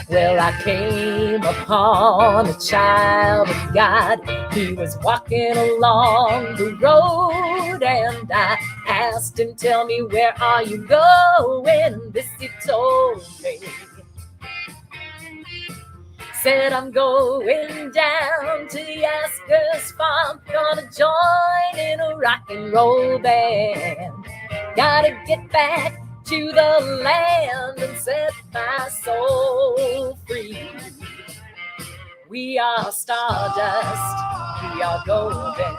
Well, I came upon a child of God. He was walking along the road, and I asked him, tell me, where are you going? This he told me. Said, I'm going down to Yasker's farm, gonna join in a rock and roll band. Gotta get back to the land and set my soul free. We are stardust, we are golden,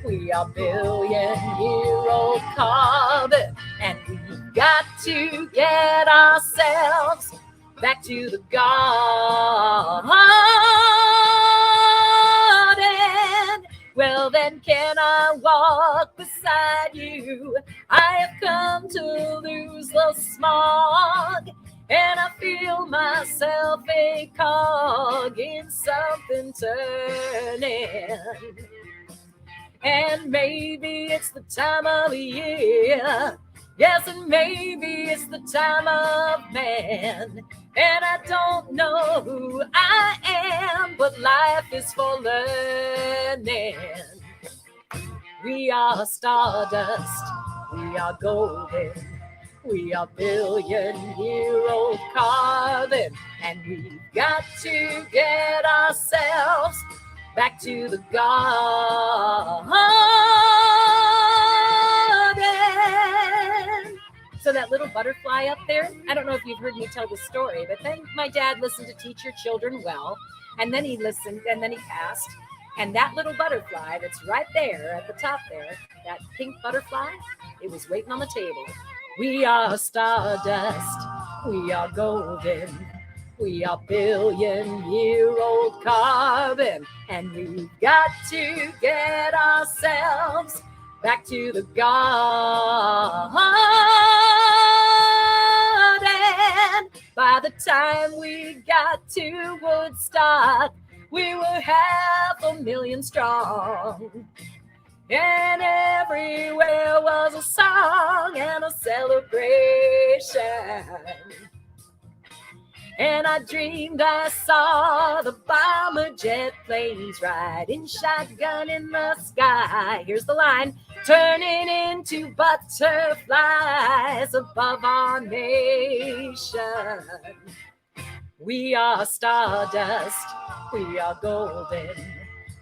we are billion-year-old carbon, and we've got to get ourselves back to the garden. Well, then can I walk beside you? I have come to lose the smog, and I feel myself a cog in something turning. And maybe it's the time of the year. Yes, and maybe it's the time of man. And I don't know who I am, but life is for learning. We are stardust. We are golden. We are billion-year-old carbon. And we've got to get ourselves back to the garden. So that little butterfly up there, I don't know if you've heard me tell the story, but then my dad listened to Teach Your Children Well, and then he listened, and then he passed. And that little butterfly that's right there at the top there, that pink butterfly, it was waiting on the table. We are stardust. We are golden. We are billion-year-old carbon. And we've got to get ourselves back to the garden. By the time we got to Woodstock, we were 500,000 strong. And everywhere was a song and a celebration. And I dreamed I saw the bomber jet planes riding shotgun in the sky. Here's the line. Turning into butterflies above our nation. We are stardust. We are golden.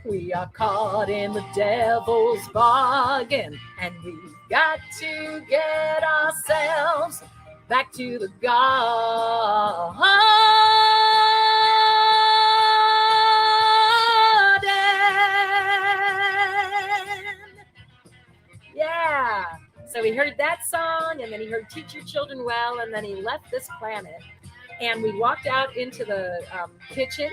We are caught in the devil's bargain. And we've got to get ourselves back to the garden. Yeah. So he heard that song, and then he heard Teach Your Children Well, and then he left this planet. And we walked out into the kitchen,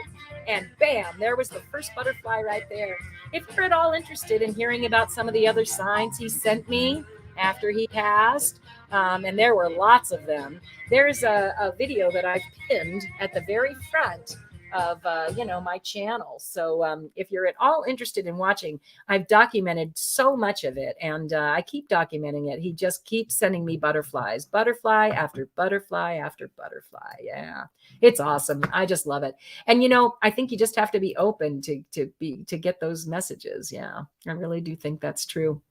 and bam, there was the first butterfly right there. If you're at all interested in hearing about some of the other signs he sent me after he passed, and there were lots of them, there's a video that I've pinned at the very front of my channel. So if you're at all interested in watching, I've documented so much of it, and I keep documenting it. He just keeps sending me butterflies, butterfly after butterfly after butterfly. Yeah, it's awesome. I just love it. And I think you just have to be open to get those messages. Yeah, I really do think that's true.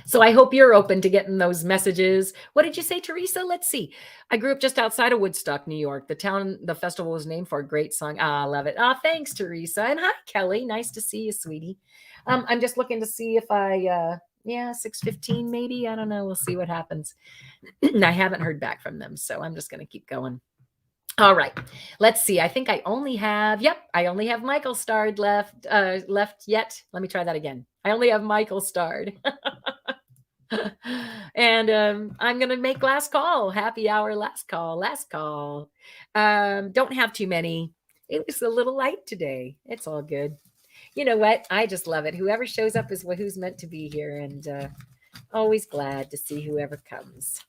So I hope you're open to getting those messages. What did you say, Teresa? Let's see. I grew up just outside of Woodstock, New York. The town the festival was named for. A great song. I love it. Thanks, Teresa. And hi, Kelly. Nice to see you, sweetie. I'm just looking to see if I, 6:15 maybe. I don't know. We'll see what happens. I haven't heard back from them, so I'm just going to keep going. All right, let's see. I think I only have Michael starred left yet. Let me try that again. I only have Michael starred. And I'm going to make last call. Happy hour, last call. Don't have too many. It was a little light today. It's all good. You know what? I just love it. Whoever shows up is who's meant to be here. And always glad to see whoever comes.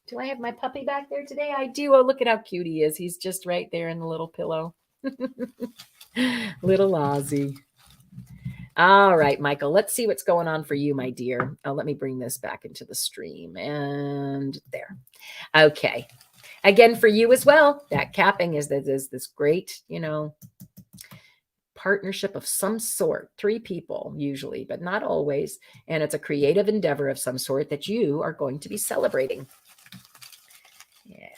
Do I have my puppy back there today? I do. Oh, look at how cute he is. He's just right there in the little pillow. Little Ozzy. All right, Michael, let's see what's going on for you, my dear. Let me bring this back into the stream. And there. Okay. Again, for you as well, that capping is this great, partnership of some sort. 3 people usually, but not always. And it's a creative endeavor of some sort that you are going to be celebrating. Yeah.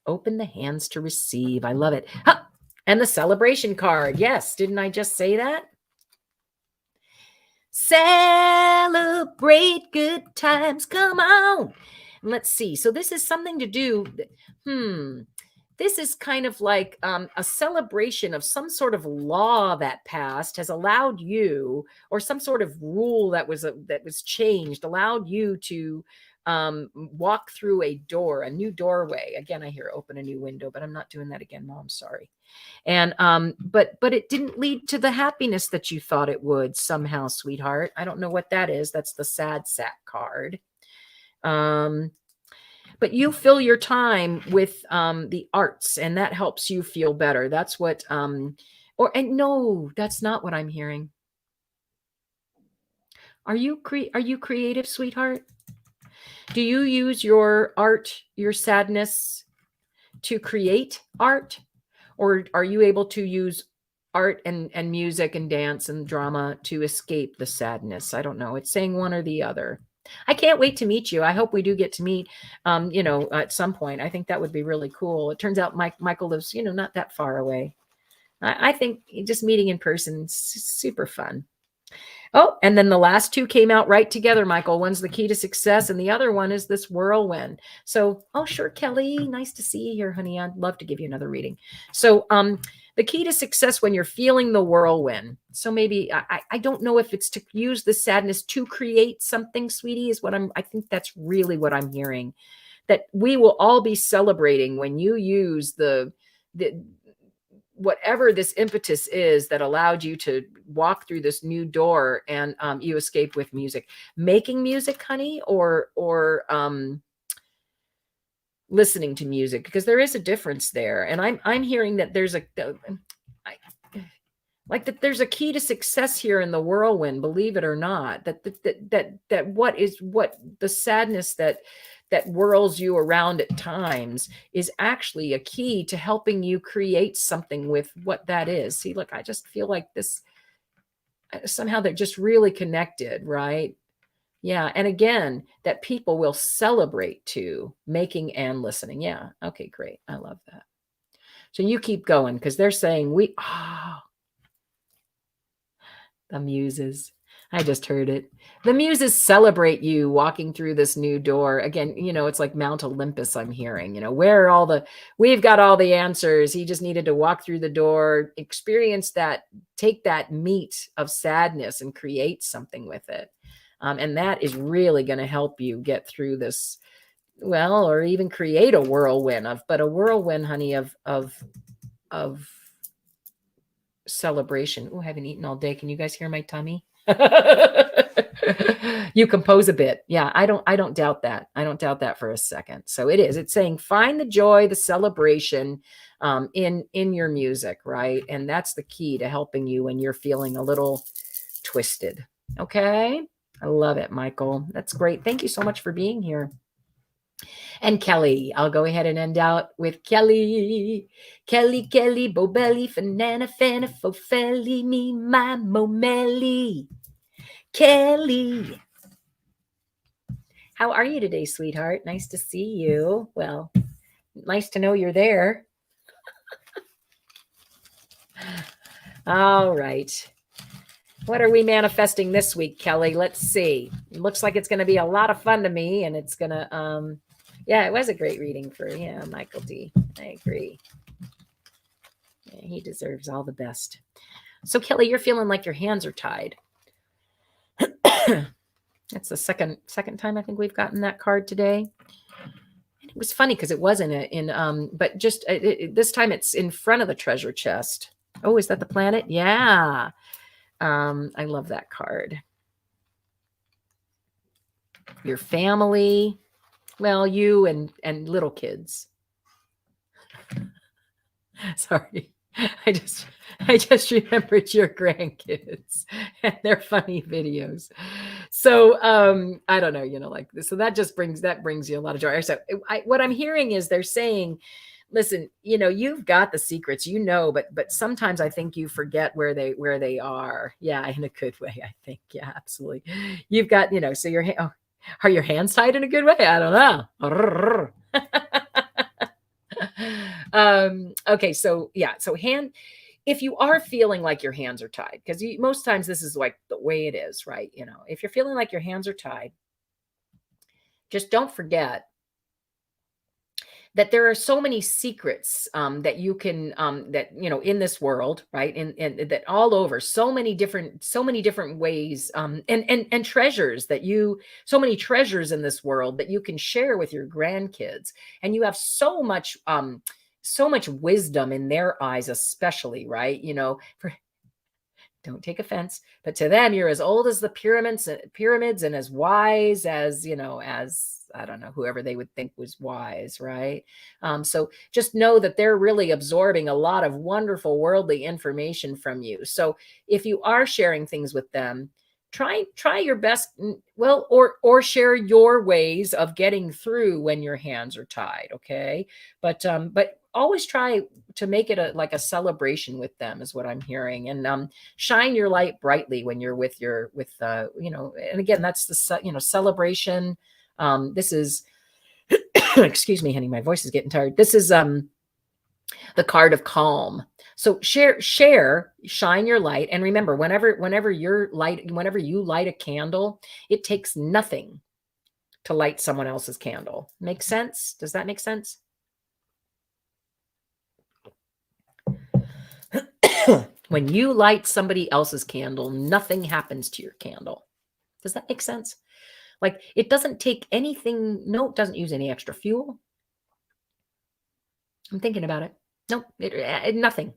Open the hands to receive. I love it. Huh. And the celebration card. Yes. Didn't I just say that? Celebrate good times. Come on. Let's see. So this is something to do. This is kind of like a celebration of some sort of law that passed has allowed you, or some sort of rule that was changed, allowed you to walk through a new doorway. Again, I hear open a new window, but I'm not doing that again, Mom. Sorry. And but it didn't lead to the happiness that you thought it would somehow, sweetheart. I don't know what that is. That's the sad sack card. But you fill your time with the arts, and that helps you feel better. That's what no, that's not what I'm hearing. Are you creative, sweetheart? Do you use your art, your sadness, to create art? Or are you able to use art and music and dance and drama to escape the sadness. I don't know. It's saying one or the other. I can't wait to meet you. I hope we do get to meet, at some point. I think that would be really cool. It turns out Michael lives, not that far away. I think just meeting in person is super fun. Oh, and then the last two came out right together, Michael. One's the key to success, and the other one is this whirlwind. So, oh, sure, Kelly. Nice to see you here, honey. I'd love to give you another reading. So, the key to success when you're feeling the whirlwind. So maybe I don't know if it's to use the sadness to create something, sweetie, is what I think that's really what I'm hearing. That we will all be celebrating when you use the whatever this impetus is that allowed you to walk through this new door, and you escape with music, making music, honey, or listening to music, because there is a difference there. And I'm hearing that there's there's a key to success here in the whirlwind, believe it or not, that what the sadness that whirls you around at times is actually a key to helping you create something with what that is. See, look, I just feel like this, somehow they're just really connected, right? Yeah. And again, that people will celebrate too, making and listening. Yeah. Okay, great. I love that. So you keep going, because they're saying the muses. I just heard it. The muses celebrate you walking through this new door. Again, it's like Mount Olympus, I'm hearing, we've got all the answers. He just needed to walk through the door, experience that, take that meat of sadness and create something with it. And that is really going to help you get through this, or even create a whirlwind honey, of celebration. Oh, I haven't eaten all day. Can you guys hear my tummy? You compose a bit. Yeah, I don't doubt that. I don't doubt that for a second. So it's saying find the joy, the celebration in your music, right? And that's the key to helping you when you're feeling a little twisted. Okay. I love it, Michael. That's great. Thank you so much for being here. And Kelly, I'll go ahead and end out with Kelly. Kelly, Bobelli, Fanana, Fana, Fofelli, me, my, Momelli. Kelly. How are you today, sweetheart? Nice to see you. Well, nice to know you're there. All right. What are we manifesting this week, Kelly? Let's see. It looks like it's going to be a lot of fun to me, and it's going to, it was a great reading for, Michael D. I agree. Yeah, he deserves all the best. So, Kelly, you're feeling like your hands are tied. That's the second time I think we've gotten that card today. And it was funny because it wasn't but just this time it's in front of the treasure chest. Oh, is that the planet? Yeah. I love that card. Your family. Well, you and little kids. Sorry. I just remembered your grandkids and their funny videos. So I don't know, like this. So that brings you a lot of joy. So what I'm hearing is they're saying, listen, you've got the secrets, but sometimes I think you forget where they are. Yeah, in a good way, I think. Yeah, absolutely. You've got, so are your hands tied in a good way? I don't know. Okay, so yeah, so if you are feeling like your hands are tied, because most times this is like the way it is, right? If you're feeling like your hands are tied, just don't forget that there are so many secrets that you can in this world, right? And that all over, so many different ways, and treasures so many treasures in this world that you can share with your grandkids. And you have so much wisdom in their eyes, especially, right? Don't take offense, but to them, you're as old as the pyramids and as wise as, as I don't know, whoever they would think was wise, right? So just know that they're really absorbing a lot of wonderful worldly information from you. So if you are sharing things with them, try your best, or share your ways of getting through when your hands are tied. Okay. But always try to make it like a celebration with them is what I'm hearing. And shine your light brightly when you're with and again, that's the, celebration. This is, excuse me, honey, my voice is getting tired. This is the card of calm. So shine your light. And remember, whenever you light a candle, it takes nothing to light someone else's candle. Make sense? Does that make sense? When you light somebody else's candle, nothing happens to your candle. Does that make sense? Like, it doesn't take anything. No, it doesn't use any extra fuel. I'm thinking about it. No, nothing.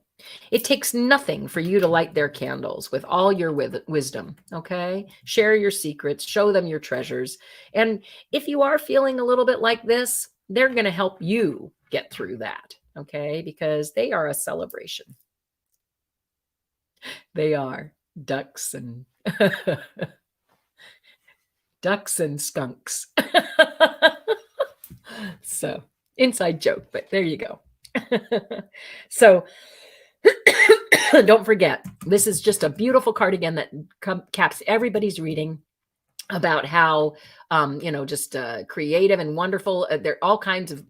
It takes nothing for you to light their candles with all your wisdom. Okay. Share your secrets, show them your treasures. And if you are feeling a little bit like this, they're going to help you get through that. Okay. Because they are a celebration. They are ducks and skunks. So, inside joke, but there you go. So don't forget, this is just a beautiful card again that caps everybody's reading about how, just creative and wonderful. There are all kinds of,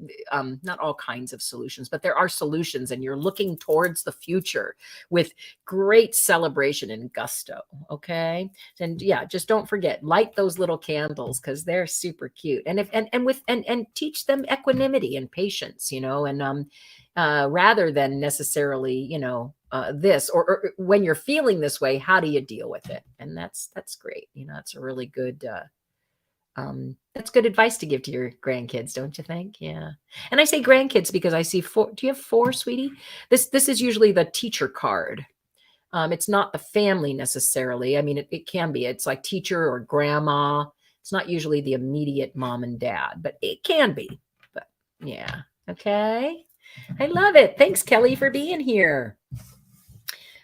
not all kinds of solutions, but there are solutions, and you're looking towards the future with great celebration and gusto. Okay. And yeah, just don't forget, light those little candles because they're super cute. And teach them equanimity and patience, and rather than necessarily, this or when you're feeling this way, how do you deal with it? And that's great. That's a really good, that's good advice to give to your grandkids, don't you think? Yeah. And I say grandkids because I see 4. Do you have 4, sweetie? This is usually the teacher card. It's not the family necessarily. I mean, it can be. It's like teacher or grandma. It's not usually the immediate mom and dad, but it can be. But yeah. Okay. I love it. Thanks, Kelly, for being here.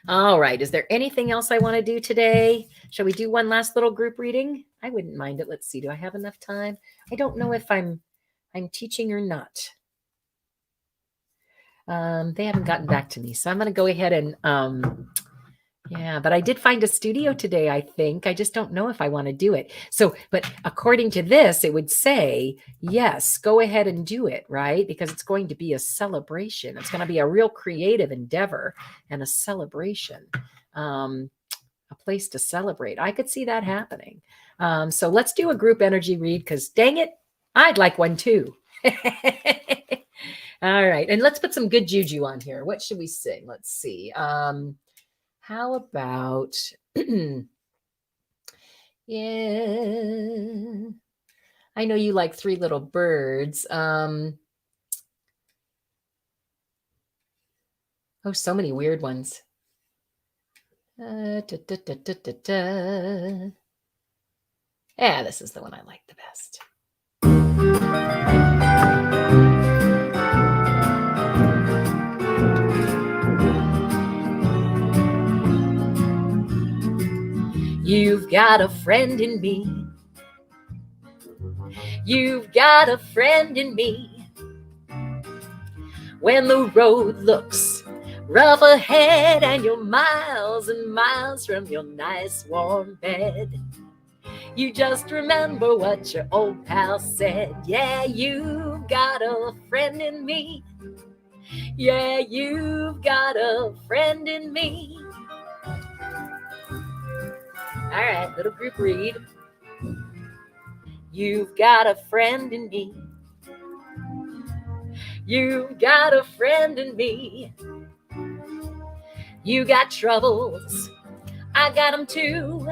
All right. Is there anything else I want to do today? Shall we do one last little group reading? I wouldn't mind it. Let's see. Do I have enough time? I don't know if I'm teaching or not. They haven't gotten back to me. So I'm going to go ahead and, yeah, but I did find a studio today, I think. I just don't know if I want to do it. So, but according to this, it would say, yes, go ahead and do it, right? Because it's going to be a celebration. It's going to be a real creative endeavor and a celebration, a place to celebrate. I could see that happening. So let's do a group energy read because dang it, I'd like one too. All right. And let's put some good juju on here. What should we sing? Let's see. How about, yeah, I know you like Three Little Birds. Oh, so many weird ones. Yeah, this is the one I like the best. You've got a friend in me. You've got a friend in me. When the road looks rough ahead and you're miles and miles from your nice warm bed, you just remember what your old pal said. Yeah, you've got a friend in me. Yeah, you've got a friend in me. All right, little group read. You've got a friend in me. You've got a friend in me. You got troubles, I got them too.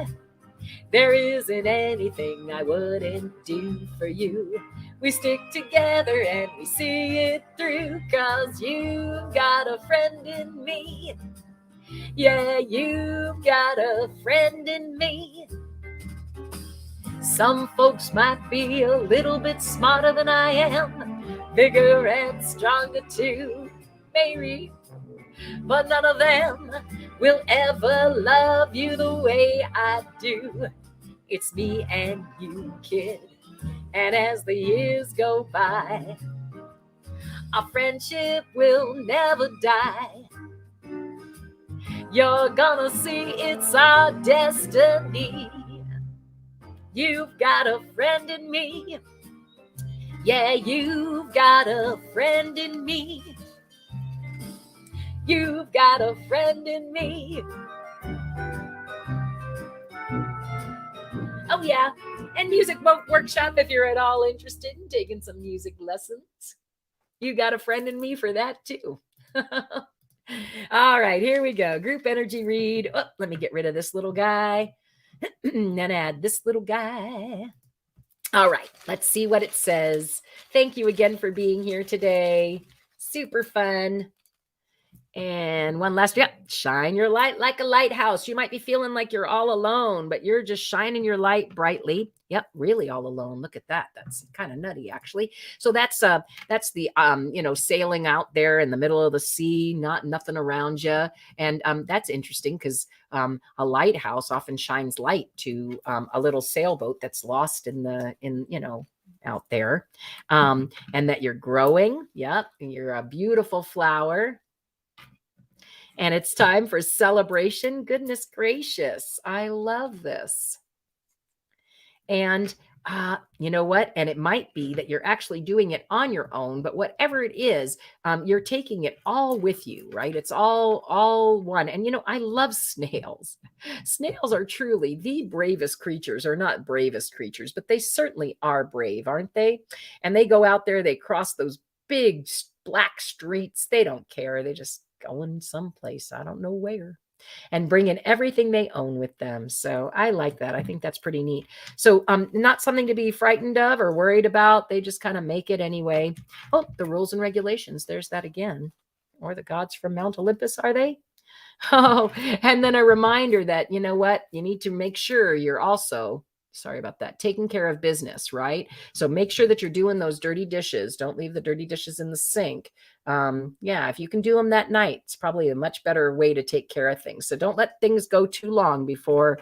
There isn't anything I wouldn't do for you. We stick together and we see it through, 'cause you've got a friend in me. Yeah, you've got a friend in me. Some folks might be a little bit smarter than I am, bigger and stronger too, maybe, but none of them will ever love you the way I do. It's me and you, kid, and as the years go by, Our friendship will never die. You're gonna see it's our destiny. You've got a friend in me. Yeah, you've got a friend in me. You've got a friend in me. Oh yeah, and music workshop if you're at all interested in taking some music lessons. You got a friend in me for that too. All right, here we go. Group energy read. Oh, let me get rid of this little guy. Then add this little guy. All right, let's see what it says. Thank you again for being here today. Super fun. And one last, shine your light like a lighthouse. You might be feeling like you're all alone, but you're just shining your light brightly. Yep, really all alone. Look at that. That's kind of nutty, actually. So that's the sailing out there in the middle of the sea, nothing around you, and that's interesting because a lighthouse often shines light to a little sailboat that's lost out there, and that you're growing. Yep, you're a beautiful flower. And it's time for celebration. Goodness gracious. I love this. And you know what? And it might be that you're actually doing it on your own, but whatever it is, you're taking it all with you, right? It's all one. And, I love snails. Snails are truly the bravest creatures, or not bravest creatures, but they certainly are brave, aren't they? And they go out there, they cross those big black streets. They don't care. They just going someplace, I don't know where, and bringing everything they own with them. So I like that. I think that's pretty neat. So not something to be frightened of or worried about. They just kind of make it anyway. Oh, the rules and regulations. There's that again. Or the gods from Mount Olympus, are they? Oh, and then a reminder that, you know what? You need to make sure you're also, sorry about that, taking care of business, right? So make sure that you're doing those dirty dishes. Don't leave the dirty dishes in the sink. If you can do them that night, it's probably a much better way to take care of things. So don't let things go too long before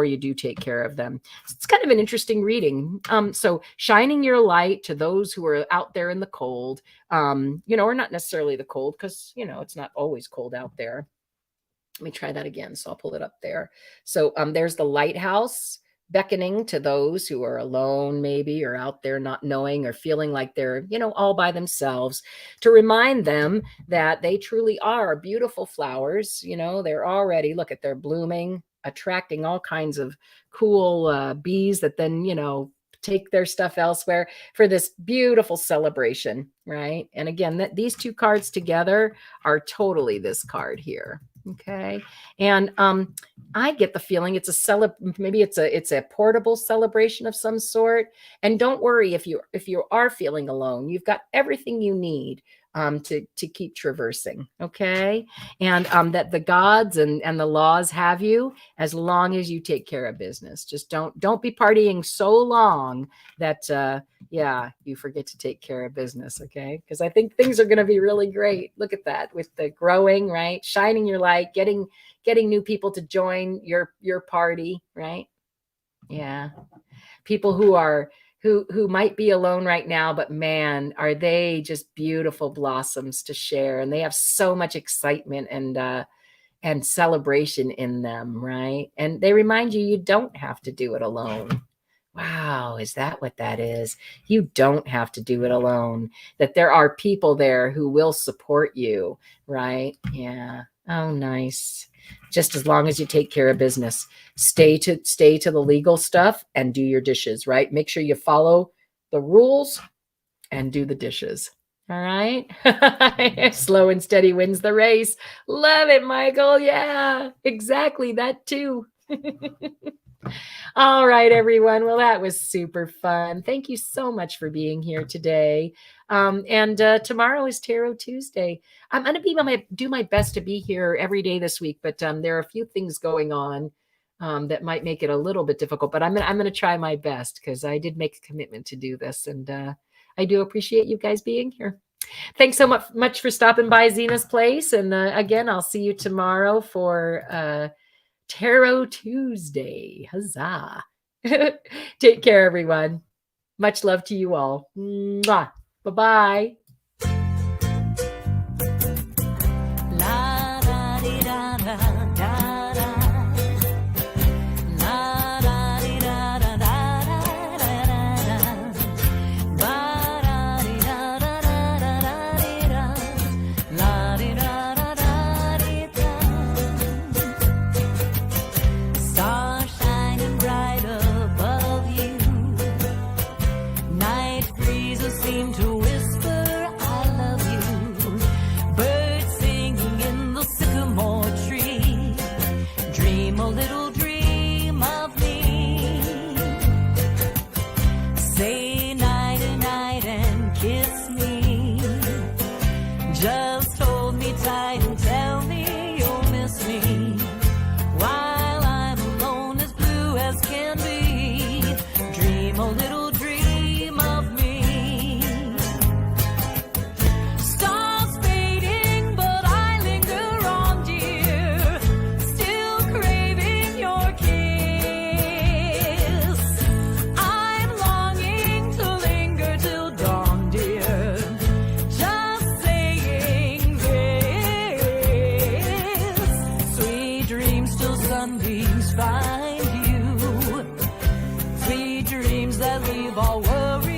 you do take care of them. It's kind of an interesting reading. So shining your light to those who are out there in the cold, or not necessarily the cold, because, it's not always cold out there. Let me try that again. So I'll pull it up there. So there's the lighthouse, beckoning to those who are alone, maybe, or out there not knowing or feeling like they're, all by themselves, to remind them that they truly are beautiful flowers. They're already, look at, they're blooming, attracting all kinds of cool bees that then, take their stuff elsewhere for this beautiful celebration, right? And again, these two cards together are totally this card here. Okay. And I get the feeling it's maybe it's a portable celebration of some sort. And don't worry if you are feeling alone, you've got everything you need to keep traversing. Okay. And that the gods and the laws have you as long as you take care of business. Just don't be partying so long that you forget to take care of business. Okay. Because I think things are going to be really great. Look at that with the growing, right? Shining your light, getting new people to join your party, right? Yeah. People who might be alone right now, but man, are they just beautiful blossoms to share. And they have so much excitement and celebration in them, right? And they remind you don't have to do it alone. Wow, is that what that is? You don't have to do it alone. That there are people there who will support you, right? Yeah. Oh, nice. Just as long as you take care of business, stay to the legal stuff and do your dishes, right? Make sure you follow the rules and do the dishes. All right. Slow and steady wins the race. Love it, Michael. Yeah, exactly. That too. All right, everyone. Well, that was super fun. Thank you so much for being here today. And tomorrow is Tarot Tuesday. I'm going to do my best to be here every day this week, but there are a few things going on that might make it a little bit difficult. But I'm going to try my best because I did make a commitment to do this, and I do appreciate you guys being here. Thanks so much for stopping by Zina's place, and again, I'll see you tomorrow for Tarot Tuesday. Huzzah. Take care, everyone. Much love to you all. Mwah. Bye-bye. Just hold me tight and tell me you'll miss me while I'm alone, as blue as can be. Dream a little dream of me. Stars fading, but I linger on, dear, still craving your kiss. I'm longing to linger till dawn, dear, just saying this. Sweet dreams till sunbeams find you, sweet dreams that leave all worries